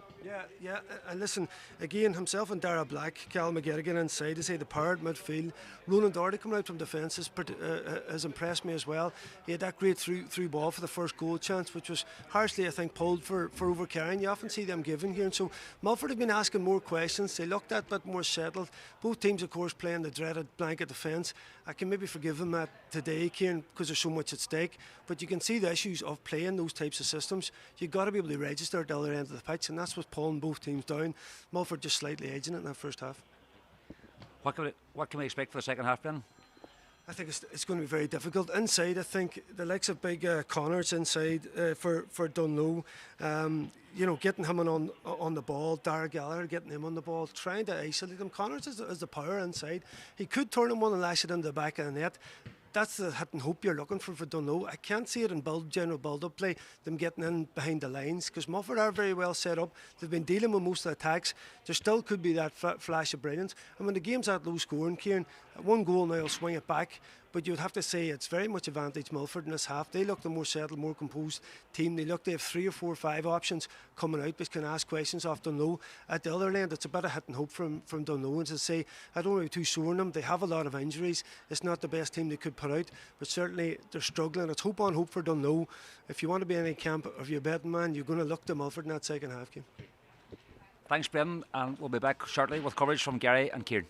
Yeah, and listen, again, himself and Dara Black, Cal McGettigan inside, to say the power at midfield. Ronan Doherty coming out from defence has impressed me as well. He had that great through ball for the first goal chance, which was harshly, I think, pulled for overcarrying. You often see them giving here, and so Milford have been asking more questions. They looked that bit more settled. Both teams, of course, playing the dreaded blanket defence. I can maybe forgive them that today, Kieran, because there's so much at stake, but you can see the issues of playing those types of systems. You've got to be able to register at the other end of the pitch, and that's what's pulling both teams down. Milford just slightly edging it in that first half. What can we expect for the second half, Ben? I think it's going to be very difficult. Inside, I think the likes of Big Connors inside for Dungloe, getting him on the ball, Dara Gallagher getting him on the ball, trying to isolate him. Connors has the power inside. He could turn him on and lash it into the back of the net. That's the hit and hope you're looking for Dungloe. I can't see it in general build-up play, them getting in behind the lines, because Milford are very well set up. They've been dealing with most of the attacks. There still could be that flash of brilliance. And when the game's at low scoring, Kieran, One goal now will swing it back, but you'd have to say it's very much advantage Milford in this half. They look the more settled, more composed team. They look to have 3 or 4 or 5 options coming out, but can ask questions off Dungloe. At the other end, it's a bit of hit and hope from Dungloe. And to say, I don't want to be too sore on them. They have a lot of injuries. It's not the best team they could put out, but certainly they're struggling. It's hope on hope for Dungloe. If you want to be in any camp, or if you're a betting man, you're going to look to Milford in that second half game. Thanks, Brendan, and we'll be back shortly with coverage from Gary and Kieran.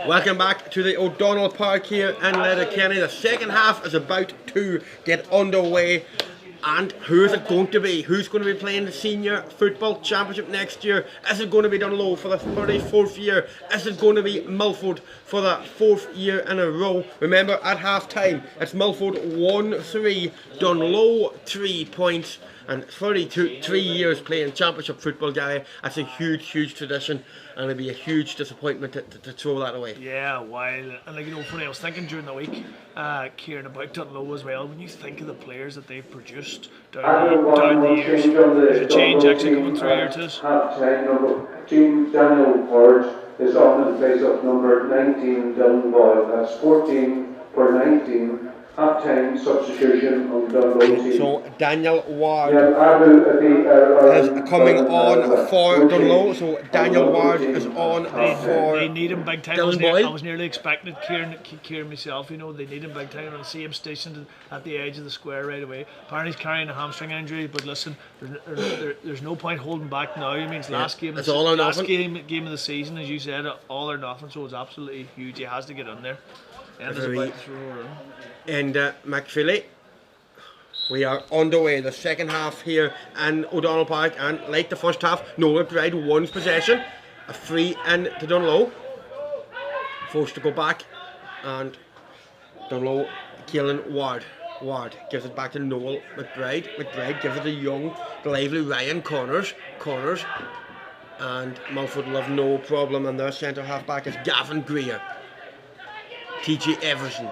Welcome back to the O'Donnell Park here in Letterkenny. The second half is about to get underway. And who is it going to be? Who's going to be playing the Senior Football Championship next year? Is it going to be Dungloe for the 34th year? Is it going to be Milford for the 4th year in a row? Remember, at half time, it's Milford 1-3, Dungloe 3 points. And 3 years playing championship football, Gary, that's a huge tradition, and it'd be a huge disappointment to throw that away. Yeah, while, and like, you know, funny, I was thinking during the week, Kieran, about Dungloe as well. When you think of the players that they've produced down the years, there's a change actually coming through here to us. Daniel Ward is on in place of number 19, Dungloe. That's 14 for 19. Half-time substitution on Dungloe team. So Daniel Ward is coming on for Dungloe. So Daniel Ward is on for. They need him big time. I was nearly expecting Kieran myself. You know, they need him big time on the same station at the edge of the square right away. Apparently he's carrying a hamstring injury, but listen, there's no point holding back now. I mean, it's last game. It's all or nothing. Game of the season, as you said, all or nothing. So it's absolutely huge. He has to get in there. And McPhilly, we are underway. The second half here in O'Donnell Park, and like the first half, Nolan Pride won possession. A free in to Dungloe. Forced to go back, and Dungloe, Keelan Ward gives it back to Noel McBride. McBride gives it to young, lively Ryan Connors, and Milford will have no problem, and their centre half back is Gavin Greer. TJ Everson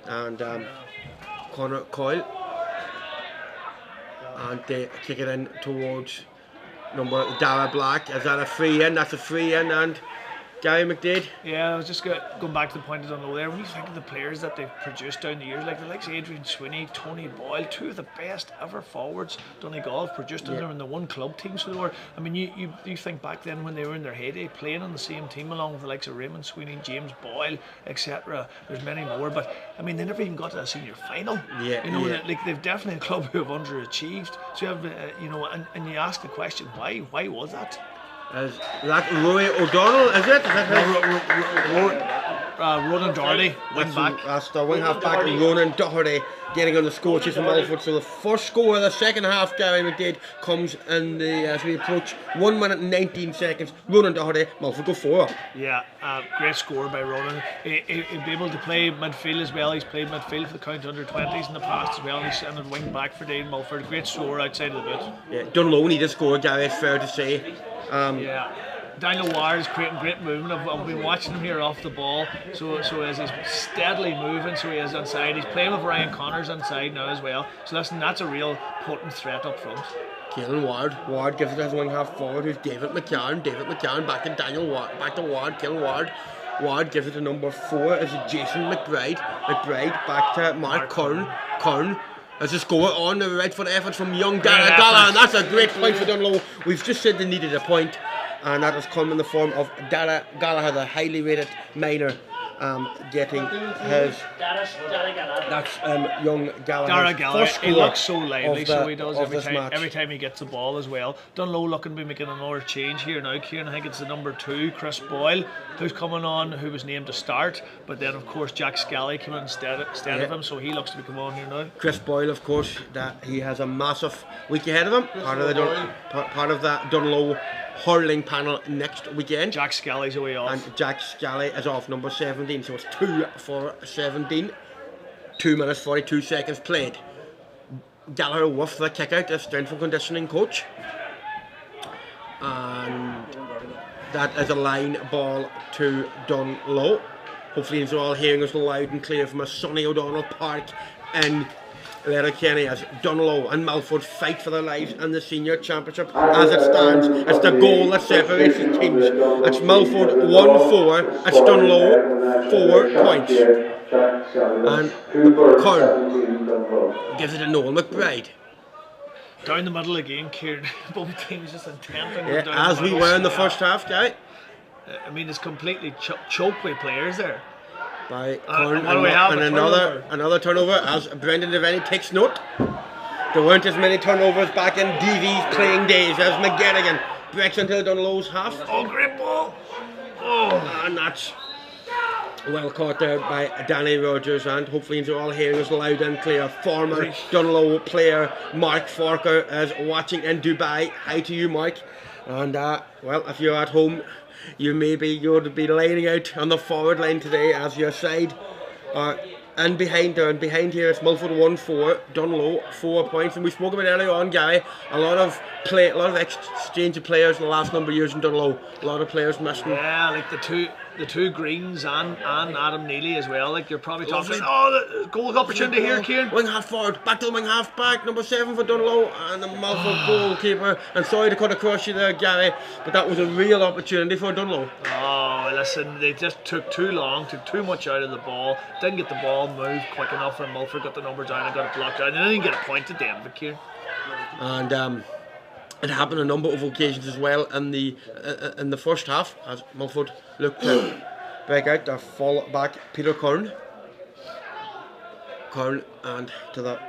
and Connor Coyle, and they kick it in towards number Dara Black. Is that a free in? That's a free in, and Gary McDade. Yeah, I was just going back to the point I don't know there. When you think of the players that they've produced down the years, like the likes of Adrian Sweeney, Tony Boyle, 2 of the best ever forwards Donegal have produced in the one club team. So they were. I mean, you think back then when they were in their heyday, playing on the same team along with the likes of Raymond Sweeney, James Boyle, etc. There's many more, but I mean, they never even got to a senior final. Like they've definitely a club who have underachieved. So you have, and you ask the question, why was that? Is that Roy O'Donnell, is it? Ronan Doherty, wing back. That's the wing half back, Ronan Doherty getting on the score sheet from Milford. So the first score of the second half, Gary McDade, comes in as we approach 1 minute and 19 seconds. Ronan Doherty, Milford go 4 up. Yeah, great score by Ronan. He'll be able to play midfield as well. He's played midfield for the county under-20s in the past as well. He's in the wing back for Dane Milford. Great score outside of the boot. Yeah, Dungloe need a score, Gary, it's fair to say. Daniel Ward is creating great movement. I've been watching him here off the ball. So as he's steadily moving, so he is inside. He's playing with Ryan Connors inside now as well. So listen, that's a real potent threat up front. Keelan Ward gives it his wing half forward, who's David McCann back to Daniel Ward, back to Ward, Keelan Ward gives it to number 4 as Jason McBride back to Mark Kern as a score on the right foot effort from young Dara, and that's a great point for Dungloe. We've just said they needed a point, and that has come in the form of Dara Gallagher, the highly rated minor, getting his. That's young Gallagher. First he looks so lively, so he does every time he gets the ball as well. Dungloe looking to be making another change here now. Kieran, I think it's the number 2, Chris Boyle, who's coming on, who was named to start, but then of course Jack Scally came in instead of him, so he looks to be coming on here now. Chris Boyle, of course, that he has a massive week ahead of him. Part of that Dungloe hurling panel next weekend. Jack Scally's away off. And Jack Scally is off, number 17, so it's 2 for 17. 2 minutes 42 seconds played. Gallagher with the kick out, the strength and conditioning coach. And that is a line ball to Dungloe. Hopefully you're all hearing us loud and clear from a sunny O'Donnell Park in Letterkenny as Dungloe and Milford fight for their lives in the senior championship as it stands. It's the goal that separates the teams. It's Milford 1-4, it's Dungloe 4 points. And Kern gives it to Noel McBride. Down the middle again, Kieran. Both teams just intent on down as we were in the first half, guy. I mean, it's completely choked by players there. By Kern and another turnover as Brendan Devaney takes note. There weren't as many turnovers back in DV's playing days as McGettigan breaks into Dungloe's half. Oh, great ball! Oh, and that's well caught there by Danny Rogers, and hopefully you're all hearing us loud and clear. Former Dungloe player Mark Forker is watching in Dubai. Hi to you, Mark. And well, if you're at home, you would be lining out on the forward line today as your side. And behind here it's Milford 1-4, Dungloe 4 points, and we spoke about earlier on, Gary. A lot of exchange of players in the last number of years in Dungloe. A lot of players missing. Yeah, like the two Greens and Adam Neely as well. Like you're probably talking the goal opportunity here, Kieran. Wing half forward, back to the wing half back, number 7 for Dungloe, and the Milford goalkeeper. And sorry to cut across you there, Gary, but that was a real opportunity for Dungloe. Oh, listen, they just took too long, took too much out of the ball, didn't get the ball moved quick enough, and Milford got the number down and got it blocked out, and they didn't get a point at the end of it, Kieran. And it happened a number of occasions as well in the first half as Milford looked to break out their full back Peter Kern and to the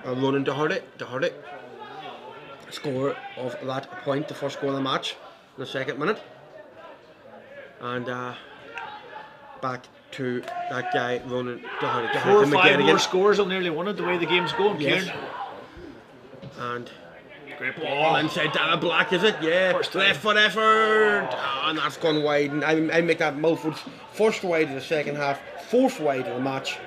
Ronan Doherty. Score of that point, the first goal of the match in the second minute, and back to that guy Ronan Doherty. 4 or 5 more scores will nearly won it the way the game's going, Kieran. And great ball inside Dara Black, is it? Yeah. Left foot effort. And that's gone wide. And I make that Milford's first wide of the second half, 4th wide of the match.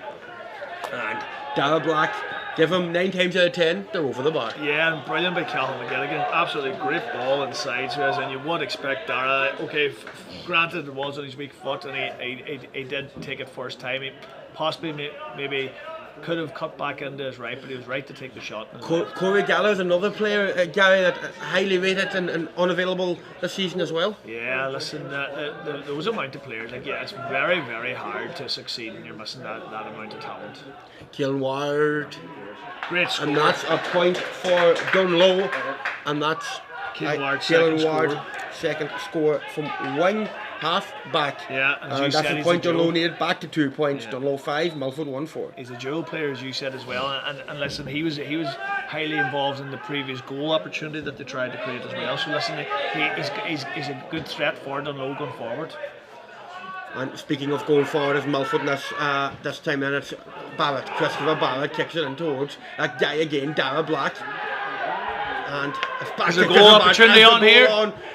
And Dara Black, give him 9 times out of 10, they're over the bar. Yeah, and brilliant by Calvin McGettigan. Absolutely great ball inside. So as in you would expect Dara. Okay, granted it was on his weak foot, and he did take it first time. He possibly maybe could have cut back into his right, but he was right to take the shot. Corey Gallagher is another player, Gary, that highly rated and unavailable this season as well. Yeah, listen, those amount of players, it's very, very hard to succeed when you're missing that amount of talent. Keelan Ward, great score. And that's a point for Dungloe, and that's Keelan Ward, second score from wing half back. Yeah, and that's the point Dungloe needed, back to 2 points. Yeah. Dungloe 5, Milford 1-4. He's a dual player, as you said as well, and listen, he was highly involved in the previous goal opportunity that they tried to create as well. So listen, he's a good threat for Dungloe going forward. And speaking of going forward, as Milford, this time then it's Christopher Barrett kicks it in towards that guy again, Dara Black. And it's back to a goal opportunity on here.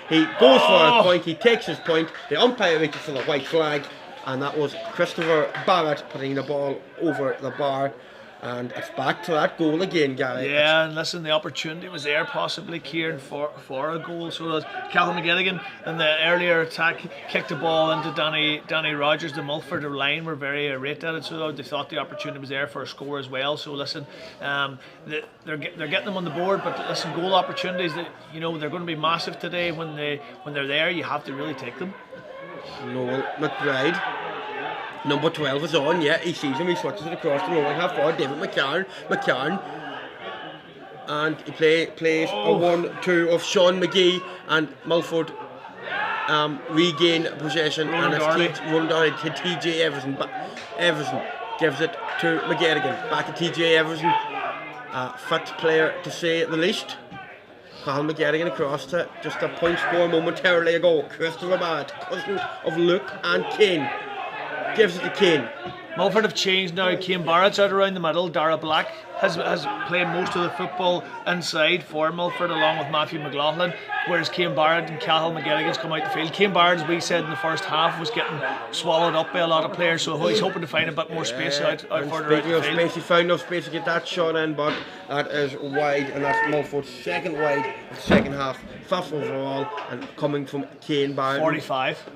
He goes for a point, he takes his point, the umpire reaches for the white flag, and that was Christopher Barrett putting the ball over the bar. And it's back to that goal again, Gary. Yeah, and listen, the opportunity was there possibly, Kieran, for a goal. So that Calvin McGettigan in the earlier attack kicked the ball into Danny Rogers. The Milford line were very irate at it, so they thought the opportunity was there for a score as well. So listen, they're getting them on the board, but listen, goal opportunities that they're going to be massive today when they're there. You have to really take them. Noel McBride. Number 12 is on, yeah, he sees him, he switches it across the right half forward, David McCarn, and he plays a 1-2 of Sean McGee, and Milford regain possession, and it's run down to TJ Everson, but Everson gives it to McGettigan, back to TJ Everson, fit player to say the least. Cathal McGettigan across to just a point score momentarily ago. Christopher Barrett, cousin of Luke and Kane, gives it to Kane. Milford have changed now. Kane Barrett's out around the middle. Dara Black has played most of the football inside for Milford along with Matthew McLaughlin, whereas Kane Barrett and Cathal McGettigan's come out the field. Kane Barrett, as we said in the first half, was getting swallowed up by a lot of players, so he's hoping to find a bit more space out further out the field. Space, he found enough space to get that shot in, but that is wide, and that's Milford's second wide of the second half, 5th overall, and coming from Kane Barrett.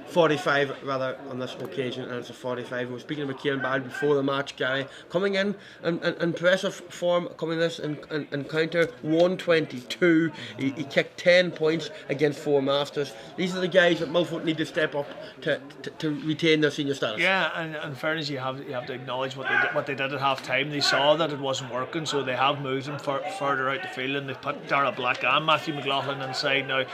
45 rather on this occasion, and it's a 45. We were speaking about Kane Barrett before the match, Gary, coming in impressive form, coming this encounter 122. He kicked 10 points against 4 Masters. These are the guys that Milford need to step up to retain their senior status. Yeah, and in fairness, you have to acknowledge what they did at half time. They saw that it wasn't working, so they have moved him further out the field, and they've put Dara Black and Matthew McLaughlin inside now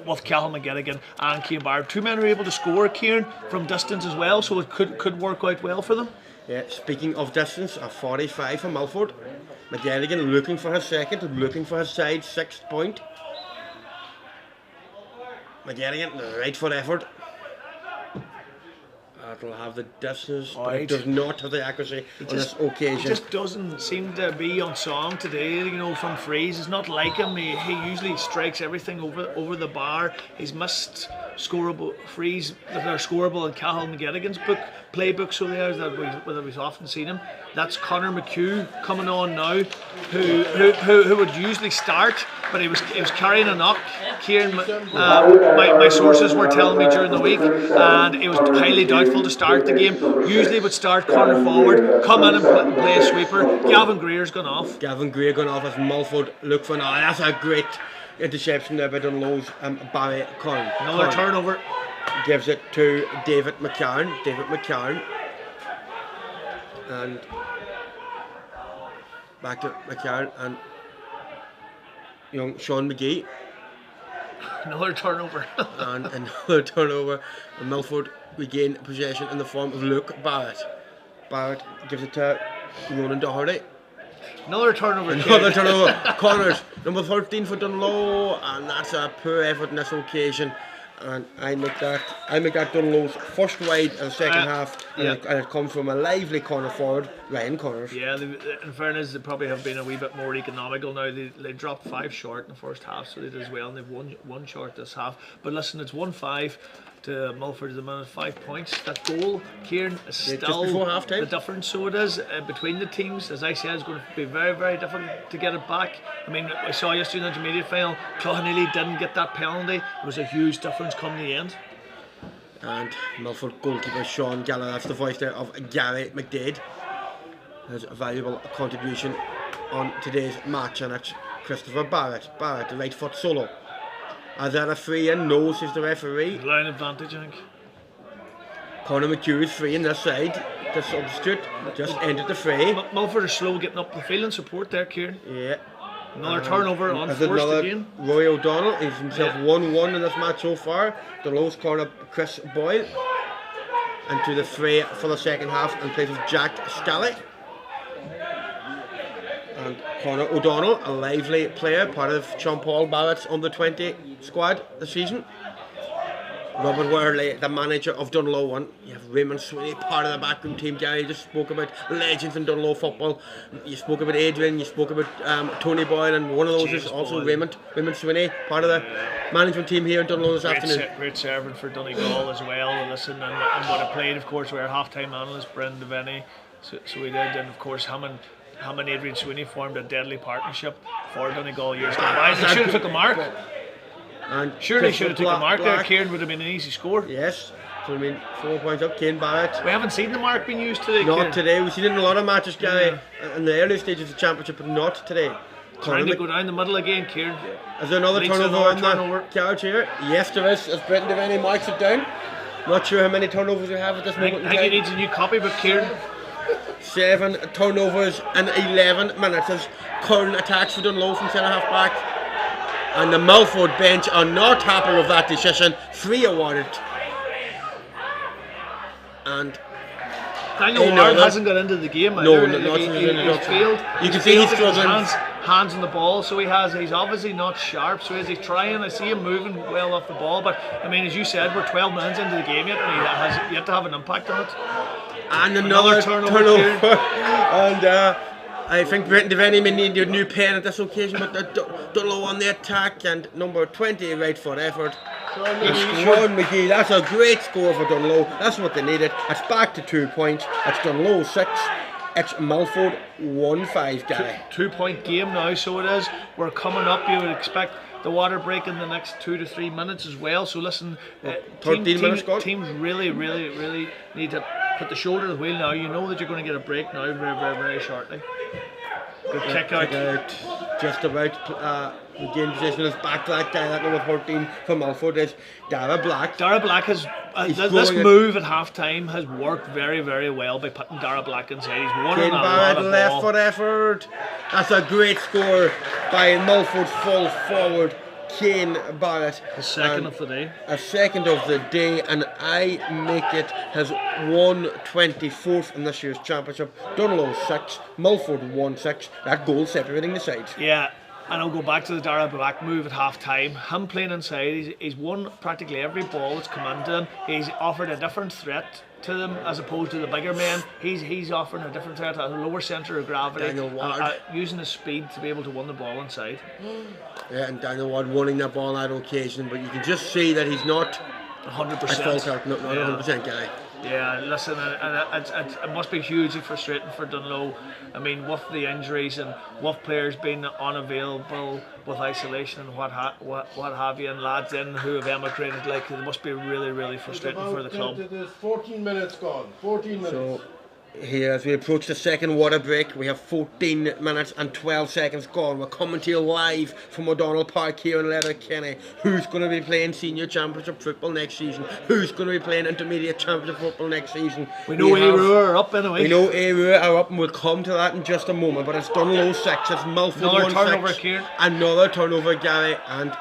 with Cathal McGettigan and Kane Barrett. 2 men are able to score, Kieran, from distance as well, so it could work out well for them. Yeah, speaking of distance, a 45 for Milford. McGettigan looking for his second, looking for his side 6th point. McGettigan, the right foot effort. That'll have the distance, but it does not have the accuracy on this occasion. He just doesn't seem to be on song today, from frees. It's not like him. He usually strikes everything over the bar. He's missed scoreable frees that are scoreable in Cathal McGettigan's playbook, so there's that we've often seen him. That's Conor McHugh coming on now, who would usually start, but he was carrying a knock. Kieran, my sources were telling me during the week, and it was highly doubtful to start the game. Usually would start Conor forward, come in and play a sweeper. Gavin Greer's gone off. Gavin Greer gone off as Milford look for now. That's a great interception there by Dungloe's Barry Conn. Another turnover. Gives it to David McCarn. And back to McCarn and young Sean McGee. Another turnover. And another turnover. And Milford regain possession in the form of Luke Barrett. Barrett gives it to Ronan Doherty. Another turnover. Connors, number 13 for Dungloe, and that's a poor effort in this occasion. And I make that Dungloe's first wide of the second half, and it comes from a lively corner forward, Ryan Connors. Yeah, in fairness, they probably have been a wee bit more economical now. They dropped 5 short in the first half, so they did as well, and they've won 1 short this half. But listen, it's 1-5 to Milford at the minute, 5 points. That goal, Kieran, is still the difference. So it is between the teams. As I said, it's going to be very, very difficult to get it back. I mean, I saw yesterday in the intermediate final, Clochán didn't get that penalty. It was a huge difference come the end. And Milford goalkeeper Sean Gallagher, that's the voice there of Gary McDade, has a valuable contribution on today's match, and it's Christopher Barrett, the right foot solo. Is that a free in? No, says the referee. Line advantage, I think. Conor McHugh is free in this side. The substitute just entered the fray. Milford are slow getting up the field and support there, Kieran. Yeah. Another turnover on forced again. Roy O'Donnell is himself 1-1 in this match so far. The lowest corner, Chris Boyle. Into the fray for the second half and plays with Jack Scally. And Conor O'Donnell, a lively player, part of Sean Paul Barrett's under-20 squad this season. Robert Worley, the manager of Dungloe 1. You have Raymond Sweeney, part of the backroom team. Gary just spoke about legends in Dungloe football. You spoke about Adrian, you spoke about Tony Boyle, and one of those is also Raymond Sweeney, part of the management team here in Dungloe this afternoon. Great servant for Donegal as well. And listen, and what I played, of course, we were half-time analyst, Brendan Devaney. So we did, and of course, him and him and Adrian Sweeney formed a deadly partnership for Donegal years gone by. They should have took a mark. And Surely should have taken a mark there. Black. Kieran would have been an easy score. Yes. So I mean, 4 points up. Kane Barrett. We haven't seen the mark being used today. Not Kieran. today. We've seen it in a lot of matches, Gary, in the early stages of the championship, but not today. Trying to go down the middle again, Kieran. Is there another turnover on the couch here? Yes, there is. As Brendan Devaney marks it down. Not sure how many turnovers we have at this moment in I think time. he needs a new copybook, Kieran. 7 turnovers in 11 minutes as Curran attacks for Dungloe from centre half back. And the Milford bench are not happy with that decision. 3 awarded. And Daniel Ward hasn't got into the game no, either. not He's failed. You can see he's struggling. Hands on the ball, so he's obviously not sharp, so he's trying. I see him moving well off the ball, but I mean, as you said, we're 12 minutes into the game yet, and he has yet to have an impact on it. And another turnover. And I think Brendan Devaney may need a new pen at this occasion, but Dungloe on the attack, and number 20 right foot effort. Sean McGee, that's a great score for Dungloe. That's what they needed. It's back to 2 points. It's Dungloe 6. It's Milford 1-5, Gary. 2 point game now, so it is. We're coming up. You would expect the water break in the next 2 to 3 minutes as well. So listen, 13 minutes gone. Teams really need to put the shoulder to the wheel now. You know that you're going to get a break now very shortly. Good kick out. Just about regained possession is back to that guy, that number 14 for Milford is Dara Black. Dara Black has this move at half time has worked very well by putting Dara Black inside. He's won a lot of left ball. foot effort. That's a great score by Milford's full forward Kane Barrett. The second of the day. A second of the day, and I make it his 124th in this year's championship. Dungloe 6, Milford 1-6. That goal separating the sides. Yeah. And I'll go back to the Dara Black move at half time. Him playing inside, he's won practically every ball that's come into him. He's offered a different threat to them as opposed to the bigger men. He's offering a different threat, a lower centre of gravity, using his speed to be able to win the ball inside. Yeah, and Daniel Ward winning that ball on that occasion, but you can just see that he's not 100%. Not 100% guy. Yeah, listen, it must be hugely frustrating for Dungloe. I mean, with the injuries and with players being unavailable with isolation and what have you, and lads in who have emigrated, like, it must be really frustrating for the club. There's 14 minutes gone. 14 minutes. So, here as we approach the second water break, we have 14 minutes and 12 seconds gone. We're coming to you live from O'Donnell Park here in Letterkenny. Who's going to be playing senior championship football next season? Who's going to be playing intermediate championship football next season? We know Ayrua are up anyway. We know Ayrua are up, and we'll come to that in just a moment. But it's Dungloe 6, it's Milford 1-6. Turnover, Kieran. Another turnover, Gary, and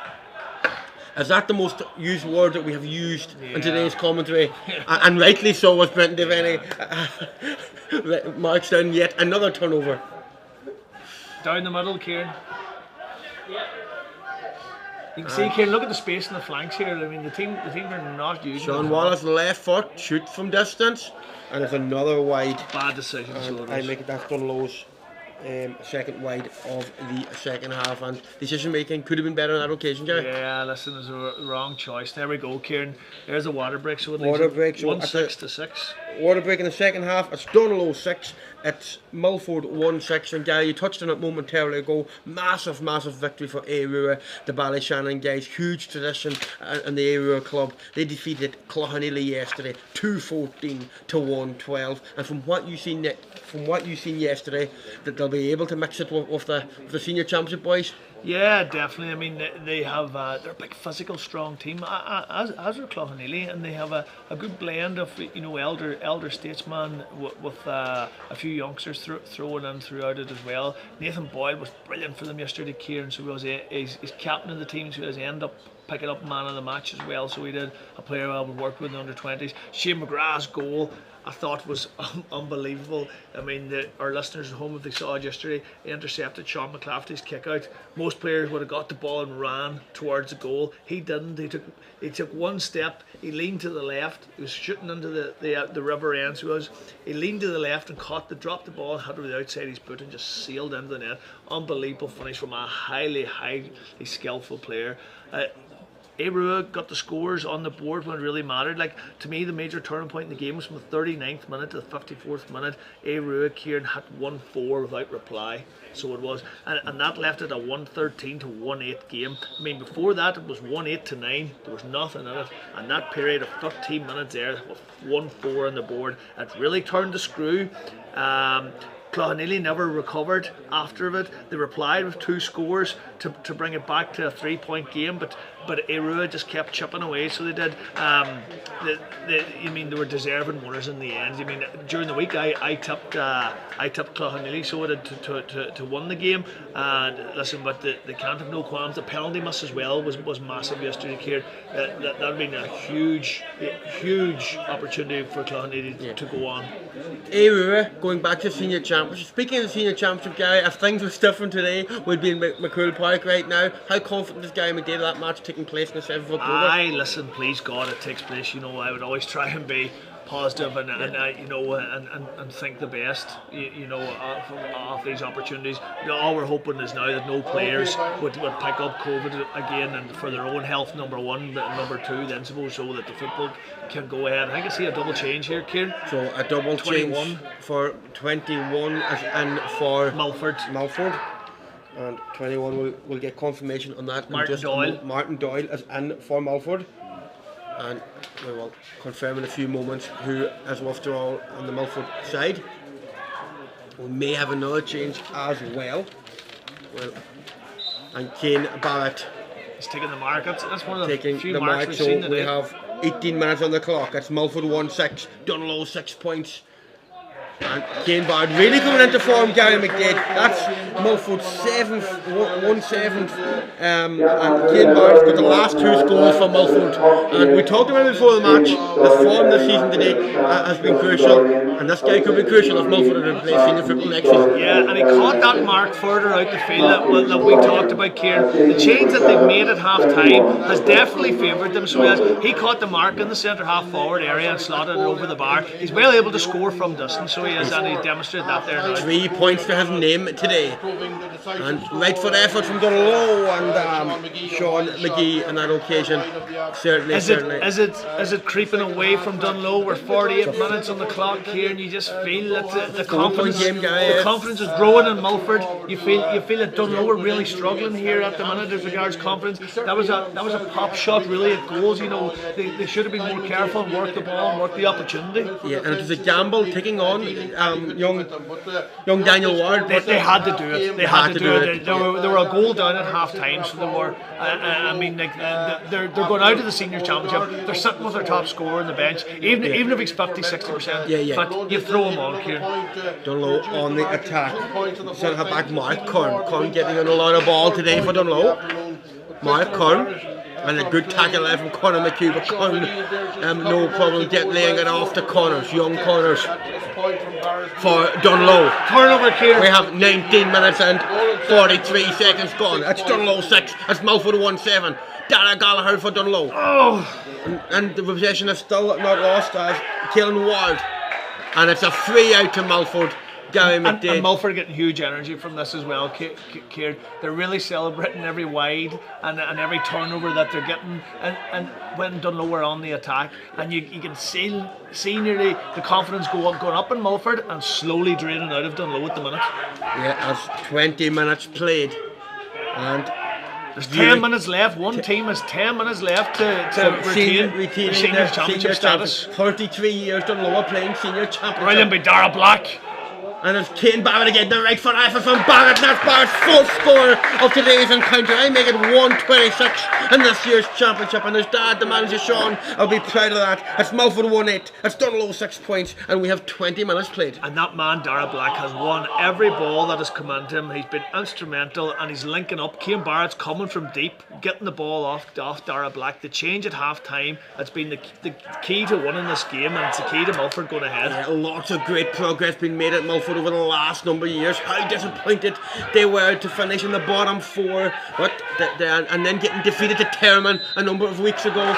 is that the most used word that we have used in today's commentary? And rightly so, was Brendan Devaney. Marks down yet another turnover. Down the middle, Kieran. You can see, Kieran, look at the space in the flanks here. I mean, the team are not using Sean Wallace left foot, shoot from distance, and it's another wide. Bad decision. And I make it that's Dungloe's second wide of the second half, and decision making could have been better on that occasion, Jerry. Yeah, listen, it's a wrong choice. There we go, Kieran. There's a water break, so it water break, so 1-6 to 6. Water break in the second half. It's Dungloe 6, it's Milford 1-6, and Gary, you touched on it momentarily ago. Massive victory for Ayrua, the Baile Shannon guys. Huge tradition in the Ayrua club. They defeated Clochán yesterday 2-14 to 1-12, and from what you seen yesterday, that they'll be able to mix it with the senior championship boys. Yeah, definitely. I mean, they have they're a big physical, strong team, as are Clochán, and they have a good blend of elder statesmen with a few youngsters thrown in throughout it as well. Nathan Boyle was brilliant for them yesterday, Kieran. So he's captain of the team, so he ended up picking up man of the match as well. So he did a player I would work with in the under-20s. Shane McGrath's goal, I thought, was unbelievable. I mean, our listeners at home, if they saw it yesterday, he intercepted Sean McClafferty's kick out. Most players would have got the ball and ran towards the goal. He didn't. He took one step. He leaned to the left. He was shooting into the river end. So he leaned to the left and dropped the ball, had it with the outside of his boot, and just sailed into the net. Unbelievable finish from a highly skillful player. Arua got the scores on the board when it really mattered. Like, to me, the major turning point in the game was from the 39th minute to the 54th minute. Arua Kieran had 1-4 without reply, so it was, and that left it a 1-13 to 1-8 game. I mean, before that it was 1-8 to 9. There was nothing in it, and that period of 13 minutes there with 1-4 on the board, it really turned the screw. Clochán never recovered after it. They replied with 2 scores to bring it back to a 3-point game, but Arua just kept chipping away. So they did. They were deserving winners in the end. I mean, during the week I tipped Clochán, so it to win the game. And listen, but they can't have no qualms. The penalty miss as well was massive yesterday, Keir. That would been a huge opportunity for Clochán to go on. Arua going back to senior championship. Speaking of the senior championship, Gary, if things were different today, we'd be in McCool Park right now. How confident is Gary McDaid of that match taking place on the 7th of October? Aye, listen, please God, it takes place. You know, I would always try and be positive and think the best. Of these opportunities. All we're hoping is now that no players would pick up COVID again, and for their own health, number one, but number two, then suppose, so that the football can go ahead. I think I see a double change here, Kieran. So a double 21 change for 21 and for Milford. And 21 will get confirmation on that. Martin Doyle. Martin Doyle is in for Milford. And we will confirm in a few moments who is withdrawal on the Milford side. We may have another change as well. And Kane Barrett is taking the mark. That's one of the taking few the marks mark. we've So seen today. we have 18 minutes on the clock. It's Milford 1-6, Dungloe 6 points. And Kane Barrett really coming into form, Gary McDaid. That's Milford's 1-7. And Kane Barrett's got the last 2 scores for Milford. And we talked about it before the match. The form this season today has been crucial. And this guy could be crucial if Milford are to play senior football next season. Yeah, and he caught that mark further out the field that we talked about, Kieran. The change that they've made at half time has definitely favoured them. So he caught the mark in the centre half forward area and slotted it over the bar. He's well able to score from distance, so he is, and he's demonstrated that there now. 3 points to his name today. And right foot effort from Dungloe and Sean McGee on that occasion. Certainly. Is it creeping away from Dungloe? We're 48 minutes on the clock here, and you just feel that the confidence is growing in Milford. You feel that Dungloe are really struggling here at the minute as regards confidence. That was a pop shot really at goals. You know, they should have been more careful and worked the ball and worked the opportunity. Yeah, and it was a gamble taking on young Daniel Ward. They had to do it. They had to do it. They were a goal down at half time, so they were. They're going out of the senior championship. They're sitting with their top scorer on the bench, even if he's 50-60%. But you throw him on, Kieran. Dungloe on the attack. Centre half back Mark Kern getting on a lot of ball today for Dungloe. Mark Kern. And a good tackle there from Conor McHugh, but Kern no problem laying it off the corners, young corners for Dungloe. Turnover here. We have 19 minutes and 43 seconds gone. That's Dungloe 6, that's Milford 1-7. Dara Gallagher for Dungloe. And the possession is still not lost as Caelan Ward. And it's a free out to Milford. Gary McDaid. And Milford getting huge energy from this as well, Kieran. They're really celebrating every wide and every turnover that they're getting, and when Dungloe were on the attack, and you can see nearly the confidence going up in Milford and slowly draining out of Dungloe at the minute. Yeah, as 20 minutes played, and there's 10 minutes left. One team has 10 minutes left to retain senior championship status. 33 years Dungloe playing senior championship. Brilliant by Dara Black. And it's Kane Barrett again, the right foot effort from Barrett. That's Barrett's full score of today's encounter. I make it 126 in this year's championship, and his dad, the manager Sean, I'll be proud of that. It's Milford 1-8, it's Dungloe 6 points, and we have 20 minutes played. And that man, Dara Black, has won every ball that has come into him. He's been instrumental, and he's linking up. Kane Barrett's coming from deep, getting the ball off Dara Black. The change at half time has been the key to winning this game, and it's the key to Milford going ahead. Yeah, lots of great progress being made at Milford over the last number of years. How disappointed they were to finish in the bottom 4, and then getting defeated to Terman a number of weeks ago.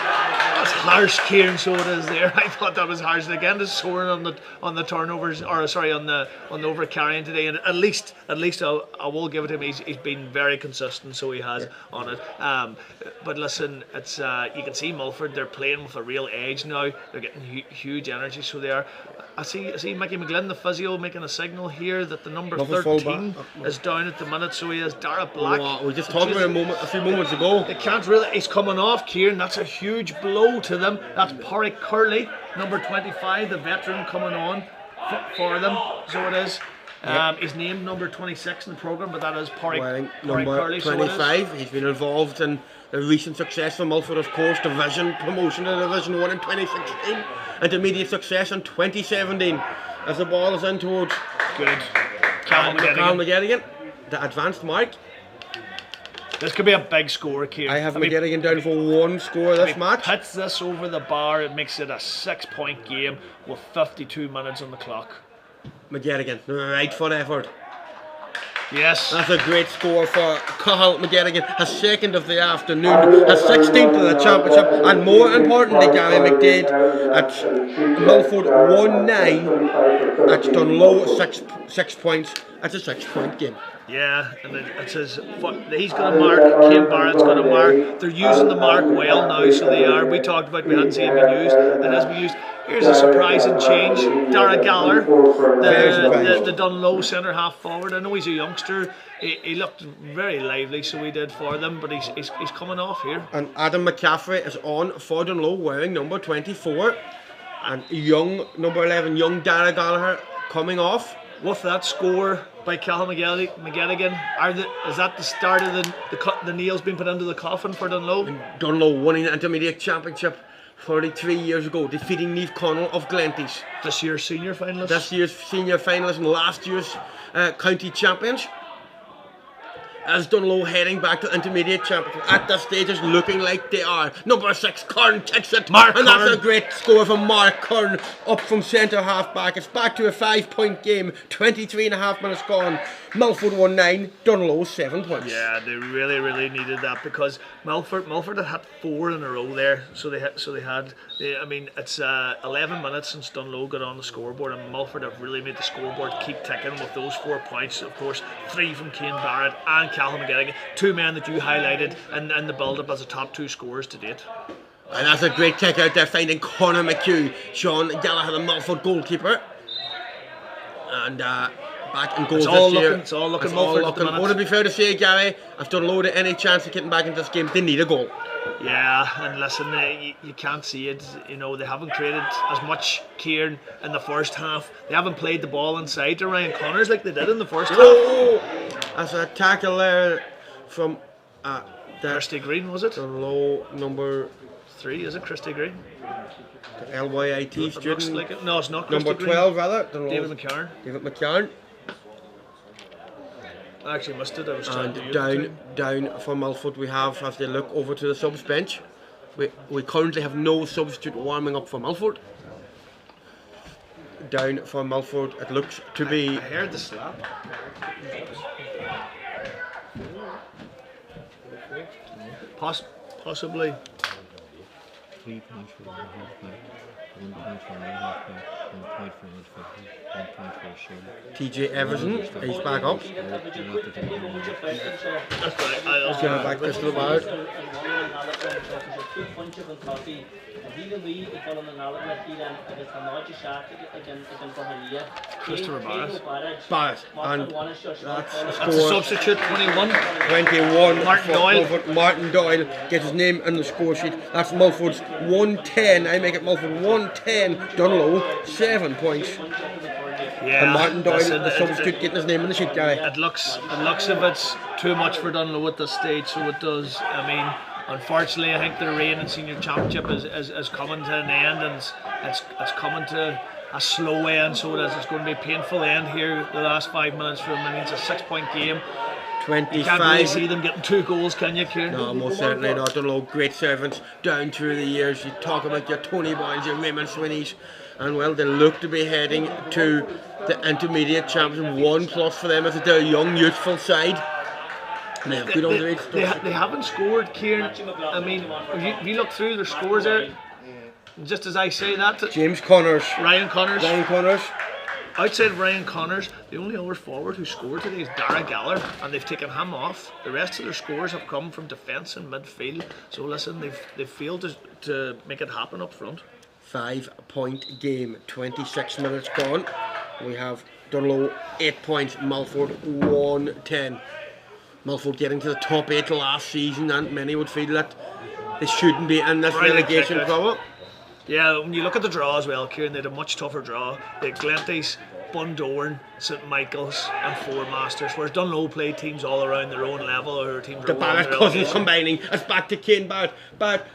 That's harsh, Kieran. So it is there. I thought that was harsh. And again, just soaring on the turnovers, or sorry, on the over carrying today. And at least I will give it to him. He's been very consistent, so he has on it. But listen, it's you can see Milford. They're playing with a real edge now. They're getting huge energy. So they are. I see Mickey McGlynn, the physio, making a signal here that the number 13 is down at the minute. So he has Dara Black. Wow, we just talked about a few moments ago. They can't really. He's coming off, Kieran. That's a huge blow to them. That's Porrick Curley, number 25, the veteran, coming on for them. So it is. He's named number 26 in the programme, but that is Porrick Curley. 25. He's been involved in the recent success for Milford, of course, division promotion to Division 1 in 2016, intermediate success in 2017. As the ball is in towards Callum McGettigan, the advanced mark. This could be a big score, Kieran. I have McGettigan down for 1 score this match. Hits this over the bar, it makes it a 6-point game with 52 minutes on the clock. McGettigan, right foot effort. Yes. That's a great score for Cathal McGettigan, his second of the afternoon, his 16th of the championship, and more importantly, Gary McDade at Milford 1-9, at Dungloe 6 points. That's a 6-point game. Yeah, and it says he's going to mark, Cian Barrett's going to mark. They're using the mark well now, so they are. We talked about we hadn't seen it being used. It has been used. Here's a surprising change. Dara Gallagher, the Dungloe centre half forward. I know he's a youngster. He looked very lively, so he did for them, but he's coming off here. And Adam McCaffrey is on for Dungloe wearing number 24. And young number 11, young Dara Gallagher coming off. With that score by Callum McGettigan, is that the start of the nails being put into the coffin for Dungloe? Dungloe winning the intermediate championship 43 years ago, defeating Niamh Connell of Glenties. This year's senior finalist. And last year's county champions. As Dungloe heading back to intermediate championship. At this stage, it's looking like they are. Number 6, Kern takes it. That's a great score from Mark Kern up from centre half back. It's back to a 5-point game. 23.5 minutes gone. Milford 1-9, Dungloe 7 points. Yeah, they really needed that because Milford had 4 in a row there. So they had. I mean, it's 11 minutes since Dungloe got on the scoreboard, and Milford have really made the scoreboard keep ticking with those 4 points. Of course, 3 from Cian Barrett and Callum McGettigan, 2 men that you highlighted and the build-up as the top 2 scorers to date. And that's a great kick out there, finding Conor McHugh, Sean Gallagher, the Milford goalkeeper. And back in goals this year. It's all looking Milford at the minute. Would it be fair to say, Gary, if Dungloe had any chance of getting back into this game, they need a goal. Yeah, and listen, you can't see it. You know, they haven't created as much, Kieran, in the first half. They haven't played the ball inside to Ryan Connors like they did in the first half. That's a tackle there from Christy Green, was it? Dungloe number 3, is it Christy Green? The LYIT student. Like it. No, it's not Christy number Green. 12 rather. David McCarn. I actually missed it. I was trying to down for Milford we have, as they look over to the subs bench, we currently have no substitute warming up for Milford. Down for Milford, it looks to be. I heard the slap. Possibly. 3 points for 1 half back, 1 point for 1 half back, 1 point for midfield, 1 point for a shoulder. TJ Everson, he's back up. Let's get him back to the bar. Christopher Barrett. And that's a score. Substitute 21. Martin Doyle gets his name in the score sheet. That's Milford's 110. I make it Milford 110. Dungloe 7 points. Yeah, and Martin Doyle, the substitute, getting his name in the sheet, Gary. It looks as if it's too much for Dungloe at this stage, so it does. I mean, unfortunately, I think the reigning senior championship is coming to an end, and it's coming to a slow end, so it is. It's going to be a painful end here, the last 5 minutes for them. I mean, it's a 6-point game. 25. You can't really see them getting 2 goals, can you, Kieran? No, most certainly not. Dungloe, great servants down through the years. You talk about your Tony Boyles, your Raymond Swinneys, and well, they look to be heading to the intermediate championship. 1+ for them as their young, youthful side. They have good underage stuff. They haven't scored, Kieran. I mean, if you look through their scores there, just as I say that, James Connors. Ryan Connors. Ryan Connors. Outside Ryan Connors, the only other forward who scored today is Dara Gallagher, and they've taken him off. The rest of their scores have come from defence and midfield. So listen, they've failed to make it happen up front. 5-point game, 26 minutes gone. We have Dungloe 8 points, Milford 1-10. Milford getting to the top 8 last season, and many would feel that they shouldn't be in this relegation problem. Yeah, when you look at the draw as well, Kieran, they had a much tougher draw. They had Glenties, Bundoran, St Michael's and Four Masters, whereas Dungloe played teams all around their own level, or teams the Barrett cousins combining. It's back to Kane Barrett,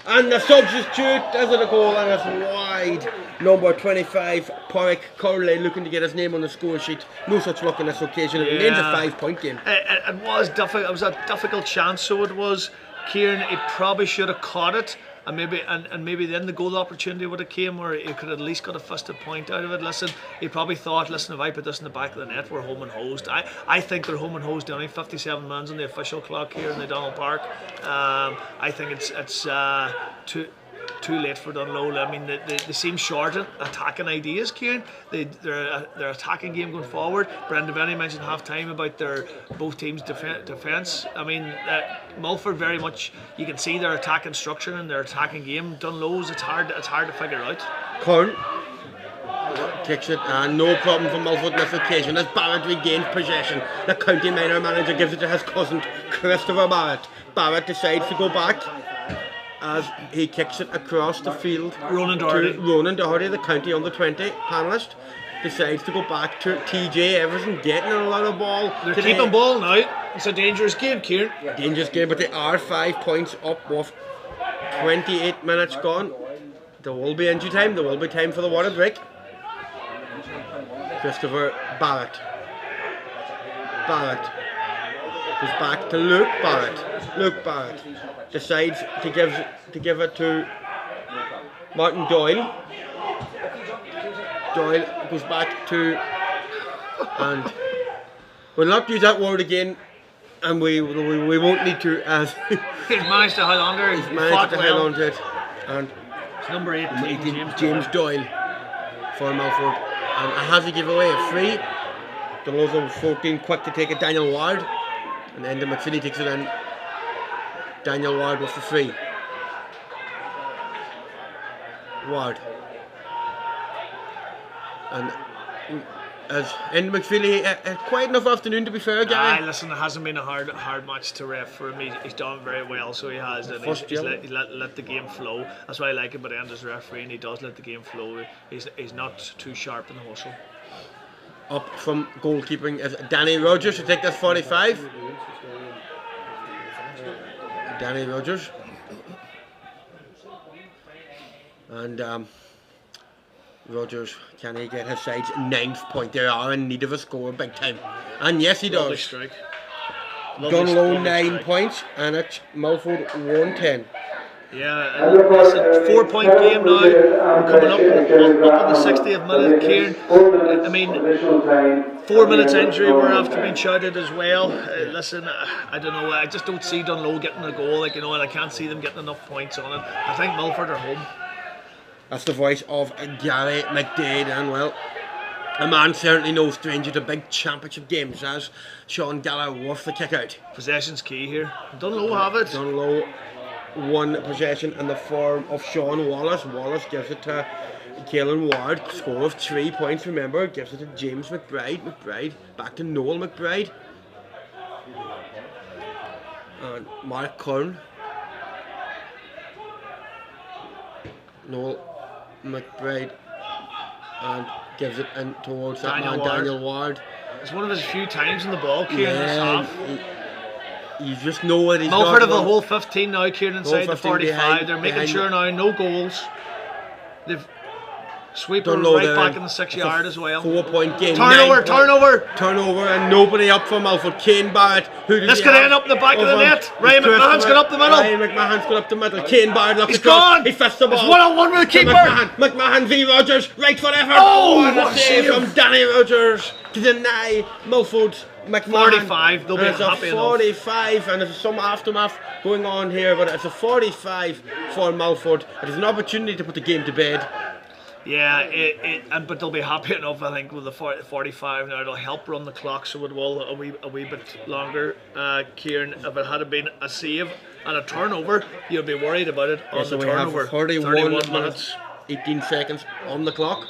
and the substitute is it a goal, and it's wide. Number 25, Porrick Curley, looking to get his name on the score sheet. No such luck on this occasion. It remains a 5-point game. It was difficult. It was a difficult chance, so it was. Kieran, he probably should have caught it. And maybe then the goal opportunity would have came where he could at least got a fisted point out of it. Listen, he probably thought, listen, if I put this in the back of the net, we're home and hosed. I think they're home and hosed. Only 57 minutes on the official clock here in the Donald Park. I think it's too late for Dungloe. I mean, they seem short in attacking ideas, Kieran. Their attacking game going forward. Brendan Benny mentioned half time about their both teams' defence. I mean, Milford very much, you can see their attacking structure and their attacking game. Dungloe's it's hard to figure out. Corn kicks it, and no problem for Milford on this occasion as Barrett regains possession. The county minor manager gives it to his cousin Christopher Barrett. Barrett decides to go back as he kicks it across the field. Ronan Doherty, the county under 20 panellist, decides to go back to TJ Everson, getting a lot of ball. They're keeping ball now. It's a dangerous game, Kieran. Dangerous game, but they are 5 points up with 28 minutes gone. There will be injury time. There will be time for the water break. Christopher Barrett goes back to Luke Barrett decides to give it to Martin Doyle. Doyle goes back to, and we'll not use that word again, and we won't need to, as he's managed to hold on to it. He's managed to hold on to it, and it's number 18, James Doyle for Milford. And has he give away a free? Dungloe's number 14, quick to take it, Daniel Ward, and then the McPhilly takes it in. Daniel Ward with the free. Ward. And as in McPhilly, quite enough afternoon to be fair, Gary. Listen, it hasn't been a hard match to ref for him. He's done very well, so he has. And he's let the game flow. That's what I like about Anders referee, and he does let the game flow. He's not too sharp in the hustle. Up from goalkeeping is Danny Rogers to take this 45. Danny Rogers. And Rogers, can he get his side's 9th point? They are in need of a score big time. And yes, he does. Strike. Dungloe 9 points, and it's Milford 110. Yeah, and it's a 4-point game now. We're coming up in the 60th minute, Kieran. I mean, 4 minutes injury were after being shouted as well. Listen, I don't know. I just don't see Dungloe getting a goal. And I can't see them getting enough points on it. I think Milford are home. That's the voice of Gary McDade, and well, a man certainly no stranger to big championship games as Sean Gallagher worth the kick out. Possession's key here. Dungloe have it. Dungloe one possession in the form of Sean Wallace. Wallace gives it to Caelan Ward, score of 3 points, remember, gives it to James McBride. McBride back to Noel McBride. And Mark Kern. Noel McBride, and gives it in towards that man, Daniel Ward. It's one of his few times in the ball, Kieran, this half. You just know what he's got. Milford have the whole 15 now, Kieran, inside the 45. Behind, they're making sure now, no goals. They've sweeper back in the 6 yard as well. 4-point game. Turnover, and nobody up for Milford. Kane Barrett. This could end up in the back of the net. Ryan McMahon's got up the middle. Kane Barrett looks across. Gone. He fists the ball. It's 1-on-1 with the keeper. McMahon v Rogers. Right foot effort. What a save from Danny Rogers to deny Milford. McMahon. 45. They'll be happy enough. 45, and there's some aftermath. going on here, but it's a 45 for Milford. It is an opportunity to put the game to bed. Yeah, but they'll be happy enough, I think, with the 45 now. It'll help run the clock, so it will a wee bit longer. Kieran, if it had been a save and a turnover, you'd be worried about it on So the we turnover. have 31 minutes, 18 seconds on the clock.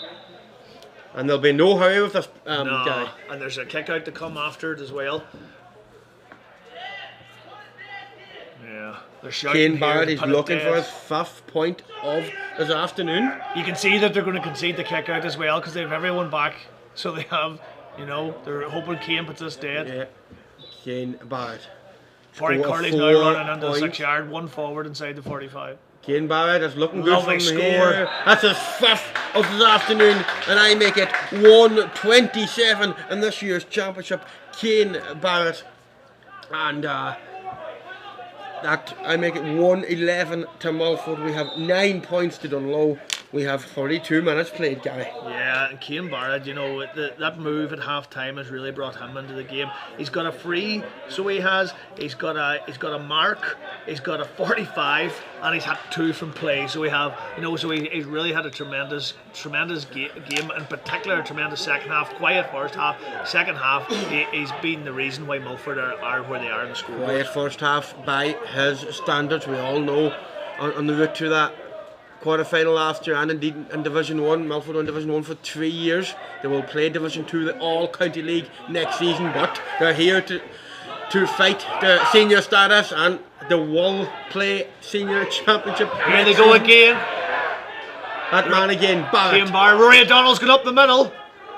And there'll be no hurry with this guy. And there's a kick out to come after it as well. Yeah, they're shouting. Kane Barrett is put it looking dead. for his 5th point of this afternoon. You can see that they're going to concede the kick out as well because they have everyone back. So they have, they're hoping Kane puts this dead. Yeah, Kane Barrett. Corey Score Curley's now running into the points. 6 yard, one forward inside the 45. Kane Barrett is looking good Lovely from score. here. That's his 5th of this afternoon, and I make it 127 in this year's championship. Kane Barrett, and that I make it 111 to Milford. We have 9 points to Dungloe. We have 32 minutes played, Gary. Yeah, and Kane Barrett, that move at half time has really brought him into the game. He's got a free, so he has. He's got a mark. He's got a 45, and he's had 2 from play. So we have, so he's really had a tremendous game. In particular, a tremendous second half. Quiet first half, second half. He's been the reason why Milford are where they are in the scoreboard. Quiet first half by his standards. We all know on the route to that quarter-final last year, and indeed in Division 1. Milford won Division 1 for 3 years. They will play Division 2, the All-County League, next season, but they're here to fight the senior status, and they will play Senior Championship. Here they go again. That man again, Barrett. Kane Barrett. Rory O'Donnell's got up the middle.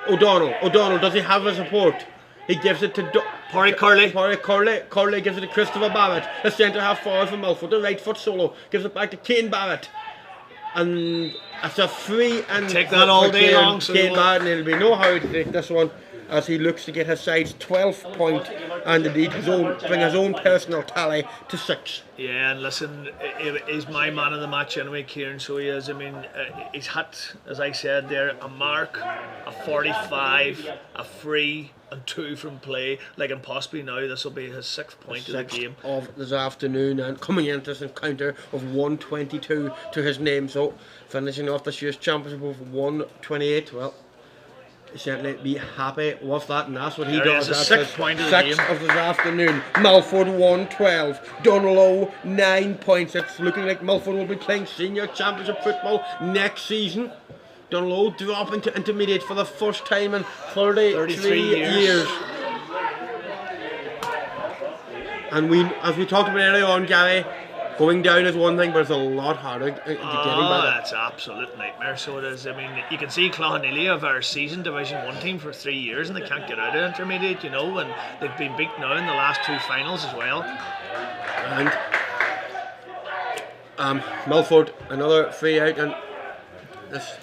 O'Donnell, does he have his support? He gives it to Corey Curley. Curley gives it to Christopher Barrett, the centre half forward for Milford. The right foot solo gives it back to Kane Barrett. And it's a free and take that all day long. So Kane Barrett, and there'll be no hurry to take this one as he looks to get his side's 12th point and indeed bring his own personal tally to 6. Yeah, and listen, he's my man of the match anyway, Kieran, so he is. I mean, he's had, as I said there, a mark, a 45, a free, and 2 from play. And possibly now this will be his 6th point of the game of this afternoon, and coming into this encounter of 122 to his name. So finishing off this year's championship with 128. Well, certainly be happy with that, and that's what he does. That's his 6th point of the game of this afternoon. Milford 112, Dungloe 9 points. It's looking like Milford will be playing senior championship football next season. Dungloe dropping to intermediate for the first time in 33 years. And as we talked about earlier on, Gary, going down is one thing, but it's a lot harder getting back. That's an absolute nightmare. So it is. I mean, you can see Clochán have our season Division 1 team for 3 years, and they can't get out of intermediate, and they've been beaten now in the last 2 finals as well. And Milford, another free out, and this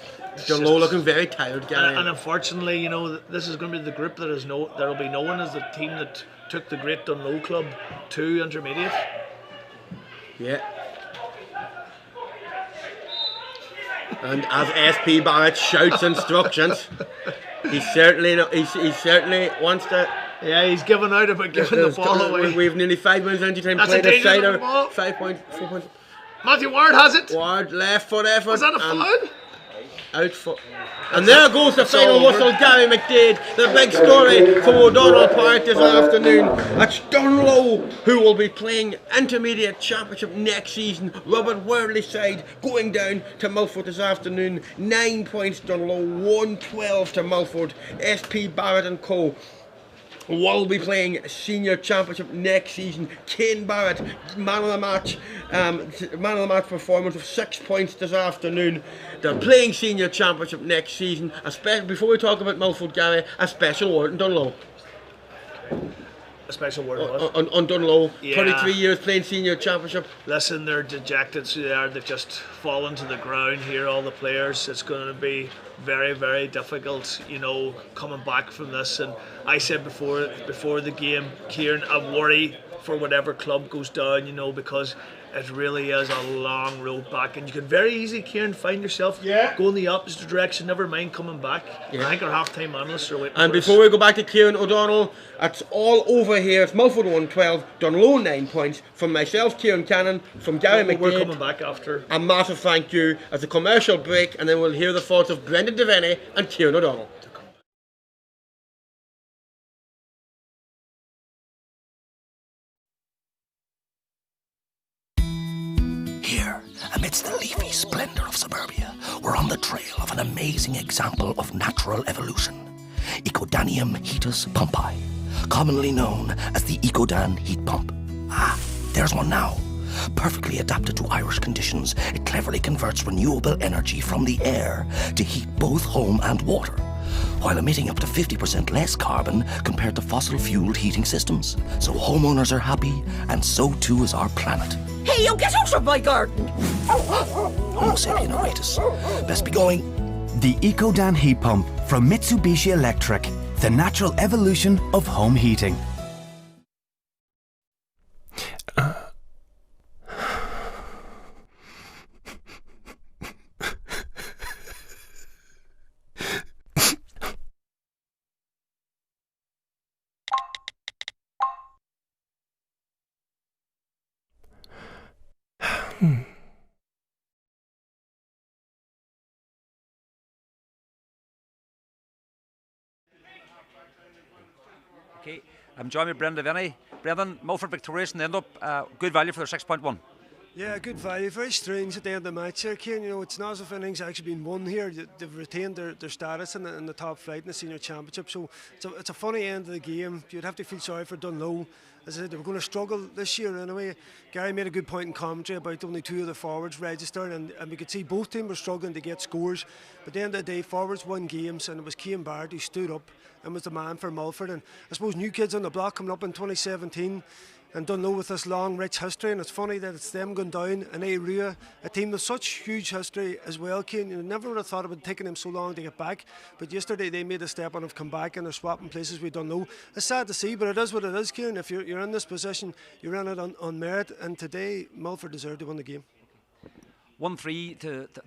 Dungloe looking very tired, Gary. And unfortunately, this is going to be the group that will be known as the team that took the great Dungloe club to intermediate. Yeah. And as SP Barrett shouts instructions, he certainly wants to. Yeah, he's given out about giving the ball away. We've nearly 5 minutes into time. That's played a side dangerous out. ball. 5 points, 4 points. Matthew Ward has it. Ward left foot effort. Was that a foul? Out foot. And there goes the final whistle, Gary McDade. The big story from O'Donnell Park this afternoon. That's Dungloe, who will be playing intermediate championship next season. Robert Worley's side going down to Milford this afternoon. 9 points Dungloe, 112 to Milford. SP Barrett and Co. will be playing senior championship next season. Kane Barrett, man of the match performance of 6 points this afternoon. They're playing senior championship next season. Before we talk about Milford, Gary, a special word on Dungloe. A special word on Dungloe. Yeah. 33 years playing senior championship. Listen, they're dejected, so they are. They've just fallen to the ground here, all the players. It's going to be very, very difficult, coming back from this. And I said before the game, Kieran, I worry for whatever club goes down, because it really is a long road back, and you could very easily, Kieran, find yourself Yeah. going the opposite direction, never mind coming back. Yeah. I think our half-time analysts are waiting And for us. before we go back to Kieran O'Donnell, it's all over here. It's Milford 112, Dungloe 9 points. From myself, Kieran Cannon, from Gary We're McDade. coming back after. A massive thank you as a commercial break, and then we'll hear the thoughts of Brendan Devaney and Kieran O'Donnell. Here, amidst the leafy splendor of suburbia, we're on the trail of an amazing example of natural evolution. Ecodanium heatus pumpi, commonly known as the Ecodan heat pump. Ah, there's one now. Perfectly adapted to Irish conditions, it cleverly converts renewable energy from the air to heat both home and water, while emitting up to 50% less carbon compared to fossil-fueled heating systems. So homeowners are happy, and so too is our planet. Hey, you get out of my garden! Homo sapien auratus. Best be going. The Ecodan heat pump from Mitsubishi Electric, the natural evolution of home heating. Okay, I'm joined with Brendan Devaney. Brendan, Milford victorious in the end up. Good value for their 6.1. Yeah, good value. Very strange at the end of the match here, Kieran. You know, it's not as if anything's actually been won here. They've retained their status in the top flight in the senior championship. So it's a funny end of the game. You'd have to feel sorry for Dungloe. As I said, they were going to struggle this year anyway. Gary made a good point in commentary about only 2 of the forwards registered, and we could see both teams were struggling to get scores. But at the end of the day, forwards won games, and it was Cian Barrett who stood up and was the man for Milford. And I suppose new kids on the block coming up in 2017. And Dungloe with this long, rich history, and it's funny that it's them going down, and Rua, a team with such huge history as well, Cian. You never would have thought it would have taken them so long to get back, but yesterday they made a step and have come back, and they're swapping places with Dungloe. It's sad to see, but it is what it is, Cian. If you're in this position, you're in it on merit, and today Milford deserved to win the game. 1-3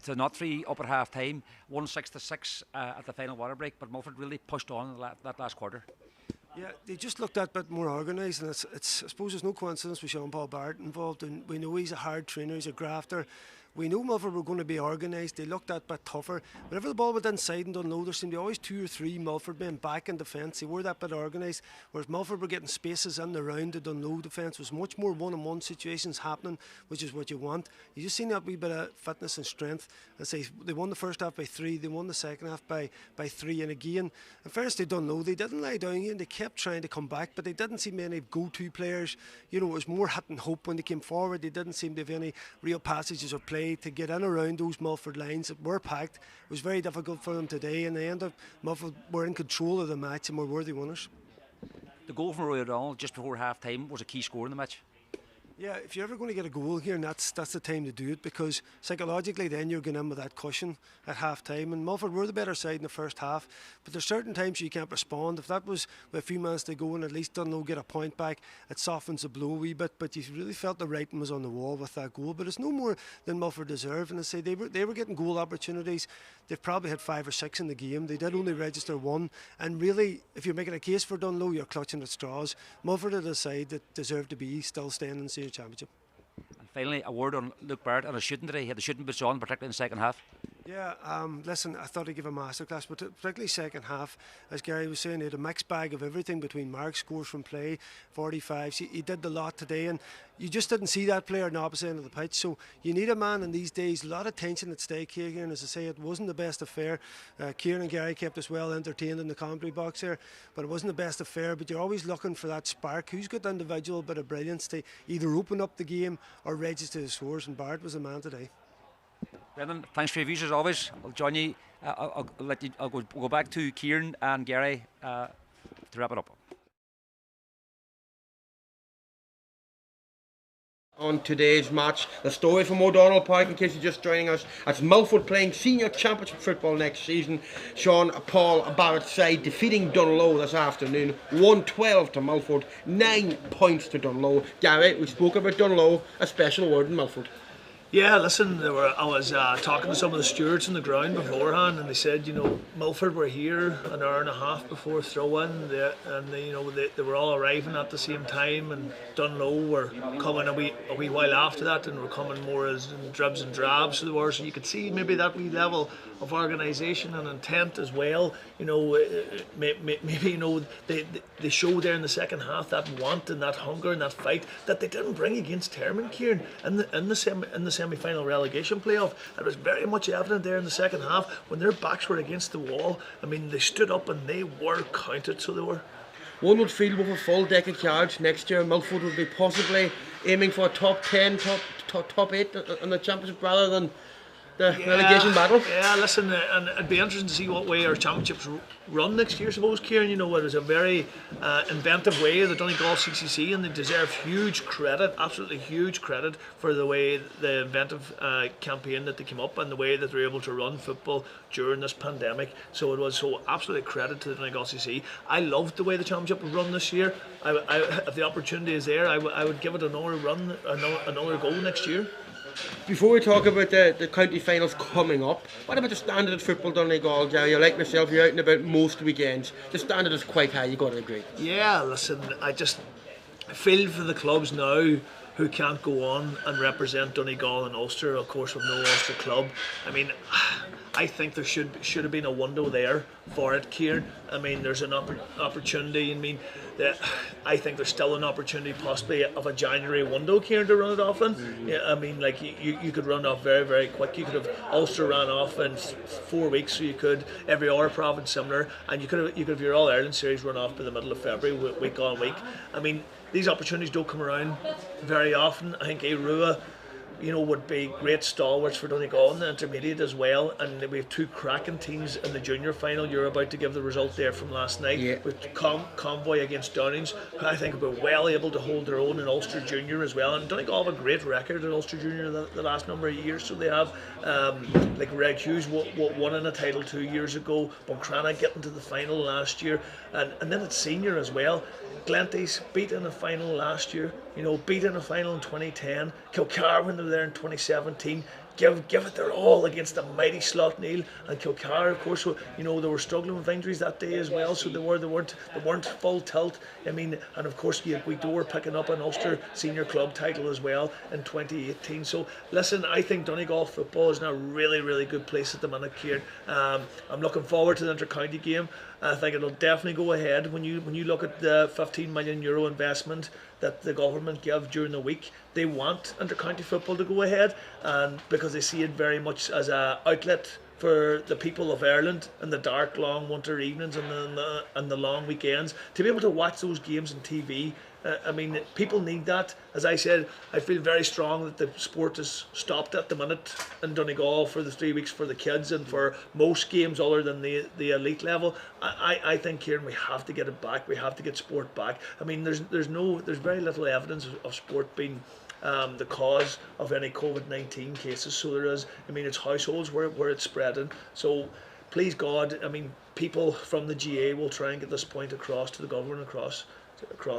to not 3 up at half time, 1-6 to 6 at the final water break, but Milford really pushed on in that last quarter. Yeah, they just looked that bit more organised, and it's I suppose there's no coincidence with Sean Paul Barrett involved, and we know he's a hard trainer, he's a grafter. We knew Milford were going to be organised. They looked that bit tougher. Whenever the ball went inside and Dungloe, there seemed to be always 2 or 3 Milford men back in defence. They were that bit organised, whereas Milford were getting spaces in the round. The Dungloe defence was much more one-on-one situations happening, which is what you want. You just seen that wee bit of fitness and strength. And say they won the first half by 3, they won the second half by 3, and again, in fairness to Dungloe, they didn't lie down again. They kept trying to come back, but they didn't seem any go-to players. You know, it was more hit and hope when they came forward. They didn't seem to have any real passages of play to get in around those Milford lines that were packed. It was very difficult for them today, and they ended up Milford were in control of the match and were worthy winners. The goal from Roy O'Donnell just before half time was a key score in the match. Yeah, if you're ever going to get a goal here, and that's the time to do it, because psychologically then you're going in with that cushion at half time, and Milford were the better side in the first half, but there's certain times you can't respond. If that was with a few minutes to go and at least Dungloe get a point back, it softens the blow a wee bit, but you really felt the writing was on the wall with that goal. But it's no more than Milford deserved, and I say they were getting goal opportunities. They've probably had 5 or 6 in the game. They did only register 1, and really if you're making a case for Dungloe, you're clutching at straws. Milford are the side that deserved to be still staying in the senior championship. And finally, a word on Luke Barrett and his shooting today. He had the shooting boots on, particularly in the second half. Yeah, listen, I thought he'd give a masterclass, but particularly second half, as Gary was saying, he had a mixed bag of everything between marks, scores from play, 45s. He did the lot today, and you just didn't see that player on the opposite end of the pitch. So you need a man in these days, a lot of tension at stake here, and as I say, it wasn't the best affair. Kieran and Gary kept us well entertained in the commentary box here, but it wasn't the best affair. But you're always looking for that spark. Who's got the individual bit of brilliance to either open up the game or register the scores, and Barrett was the man today. Brendan, thanks for your views as always. I'll join you. I'll go back to Kieran and Gary to wrap it up. On today's match, the story from O'Donnell Park, in case you're just joining us, as Milford playing senior championship football next season. Sean Paul Barrett's side defeating Dungloe this afternoon, 1-12 to Milford, 9 points to Dungloe. Gary, we spoke about Dungloe, a special word in Milford. Yeah, listen, I was talking to some of the stewards on the ground beforehand, and they said, Milford were here an hour and a half before throw-in, they were all arriving at the same time, and Dungloe were coming a wee while after that, and were coming more as in dribs and drabs, so you could see maybe that wee level of organisation and intent as well. Maybe they showed there in the second half that want and that hunger and that fight that they didn't bring against Termon, Kieran, in the semi-final relegation playoff. It was very much evident there in the second half when their backs were against the wall. I mean, they stood up and they were counted, so they were. One would feel with a full deck of cards next year, Milford would be possibly aiming for a top 10, top 8 in the championship rather than the relegation battle. Yeah, listen, and it'd be interesting to see what way our championships run next year, I suppose, Kieran. It was a very inventive way of the Donegal CCC, and they deserve huge credit, absolutely huge credit, for the way the inventive campaign that they came up and the way that they were able to run football during this pandemic. So it was so absolutely credit to the Donegal CCC. I loved the way the championship was run this year. If the opportunity is there, I would give it another run, another go next year. Before we talk about the county finals coming up, what about the standard of football Donegal, Jerry? You're like myself, you're out and about most weekends. The standard is quite high, you got to agree. Yeah, listen, I just feel for the clubs now who can't go on and represent Donegal and Ulster, of course, with no Ulster club. I mean, I think there should have been a window there for it, Kieran. I mean, there's an opportunity. I mean, I think there's still an opportunity possibly of a January window, Kieran, to run it off in. Yeah, I mean, like you could run off very, very quick. You could have Ulster ran off in 4 weeks, so you could every other province similar, and you could have your All Ireland series run off by the middle of February, week on week. I mean, these opportunities don't come around very often. I think Irua, would be great stalwarts for Donegal in the intermediate as well, and we have two cracking teams in the junior final. You're about to give the result there from last night, with Convoy against Downings, who I think will be well able to hold their own in Ulster Junior as well. And Donegal have a great record in Ulster Junior the last number of years, so they have like Reg Hughes won in a title 2 years ago, Buncrana getting to the final last year, and then it's senior as well. Glenties beat in a final last year, beat in a final in 2010. Kilcar when they were there in 2017. Give it their all against the mighty Slough-Neil, and Kilcar, of course, they were struggling with injuries that day as well, so they weren't full tilt. I mean, and of course we were picking up an Ulster senior club title as well in 2018. So listen, I think Donegal football is in a really, really good place at the minute, Kieran. I'm looking forward to the inter-county game. I think it'll definitely go ahead when you look at the €15 million investment that the government give during the week. They want inter-county football to go ahead, and because they see it very much as an outlet for the people of Ireland in the dark, long winter evenings and the long weekends, to be able to watch those games on TV. I mean, people need that. As I said, I feel very strong that the sport is stopped at the minute in Donegal for the 3 weeks for the kids and for most games other than the elite level. I think, Kieran, we have to get it back. We have to get sport back. I mean, there's very little evidence of sport being the cause of any COVID-19 cases. So there is. I mean, it's households where it's spreading. So please God, I mean, people from the GA will try and get this point across to the government, across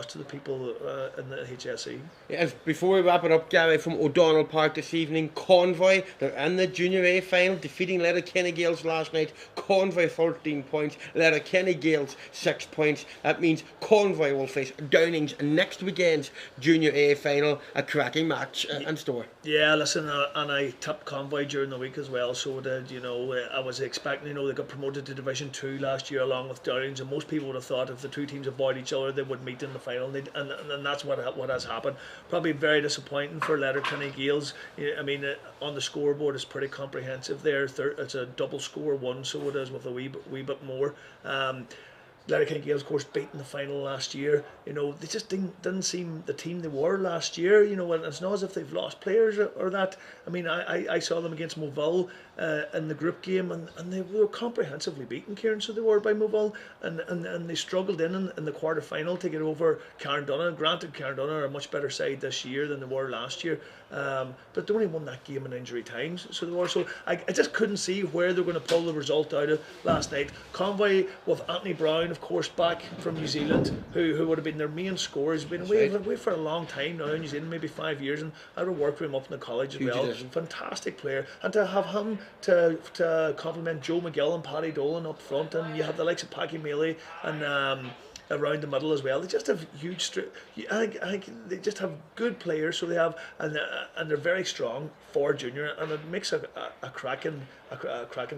to the people in the HSE. Yes, before we wrap it up, Gary, from O'Donnell Park this evening, Convoy, they're in the Junior A final, defeating Letterkenny Gaels last night. Convoy 13 points, Letterkenny Gaels 6 points. That means Convoy will face Downings next weekend's Junior A final, a cracking match in store. Yeah, listen, and I tipped Convoy during the week as well, so did, I was expecting, they got promoted to Division 2 last year along with Downings, and most people would have thought if the two teams avoid each other, they would meet in the final, and that's what has happened. Probably very disappointing for Letterkenny Gaels. I mean, on the scoreboard it's pretty comprehensive there. It's a double score one, so it is with a wee bit more. Letterkenny Gales, of course, beating the final last year. You know, they just didn't seem the team they were last year. You know, and it's not as if they've lost players or that. I mean, I saw them against Moville in the group game, and they were comprehensively beaten, Kieran. So they were by Moville, and they struggled in the quarter final to get over Carndonagh. Granted, Carndonagh are a much better side this year than they were last year, but they only won that game in injury times. So they were. So I just couldn't see where they're going to pull the result out of last night. Convoy with Anthony Brown, of course, back from New Zealand, who would have been their main scorer. He's been away for a long time now in New Zealand, maybe 5 years, and I would have worked with him up in the college as well. Fantastic player, and to have him to complement Joe McGill and Paddy Dolan up front, and you have the likes of Packy Mealy and around the middle as well. They just have huge. I think they just have good players. So they have, and they're very strong for junior, and it makes a cracking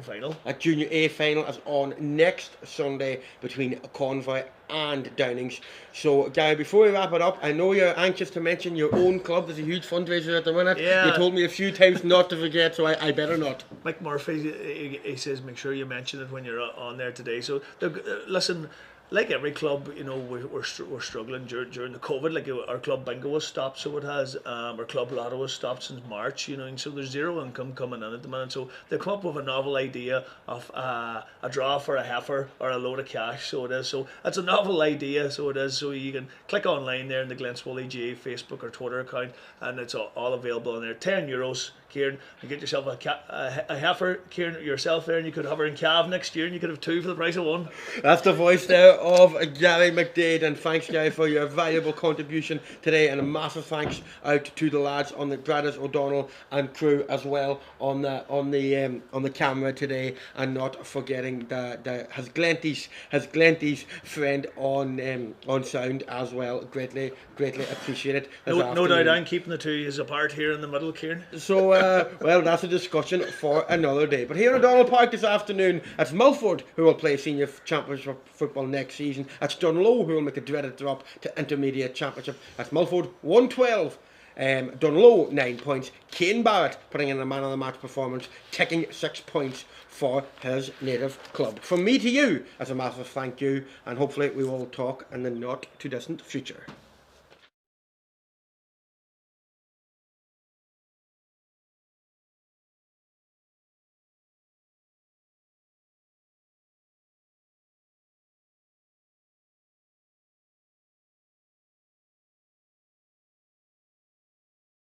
final. A junior A final is on next Sunday between Convoy and Downings. So, Gary, before we wrap it up, I know you're anxious to mention your own club. There's a huge fundraiser at the minute. Yeah. You told me a few times not to forget, so I better not. Mick Murphy, he says, make sure you mention it when you're on there today. So, listen. Like every club, you know, we're struggling during the COVID. Like our club bingo was stopped, so it has. Our club lotto was stopped since March, you know, and so there's zero income coming in at the minute. So they come up with a novel idea of a draw for a heifer or a load of cash. So it is. So it's a novel idea. So it is. So you can click online there in the Glen Swolly GA Facebook or Twitter account, and it's all available on there. €10, Kieran. You get yourself a heifer, Kieran, yourself there, and you could have her in calf next year, and you could have two for the price of one. That's the voice there of Gary McDade, and thanks, Gary, for your valuable contribution today, and a massive thanks out to the lads on the Gradis O'Donnell and crew as well on the camera today, and not forgetting the has Glenty's friend on sound as well. Greatly appreciate it. No doubt, I'm keeping the two apart here in the middle, Kieran. So well, that's a discussion for another day. But here in O'Donnell Park this afternoon, it's Milford who will play senior championship football next season. It's Dungloe who will make a dreaded drop to intermediate championship. That's Milford 112. Dungloe 9 points. Kane Barrett putting in a man of the match performance, taking 6 points for his native club. From me to you, as a massive thank you, and hopefully we will talk in the not too distant future.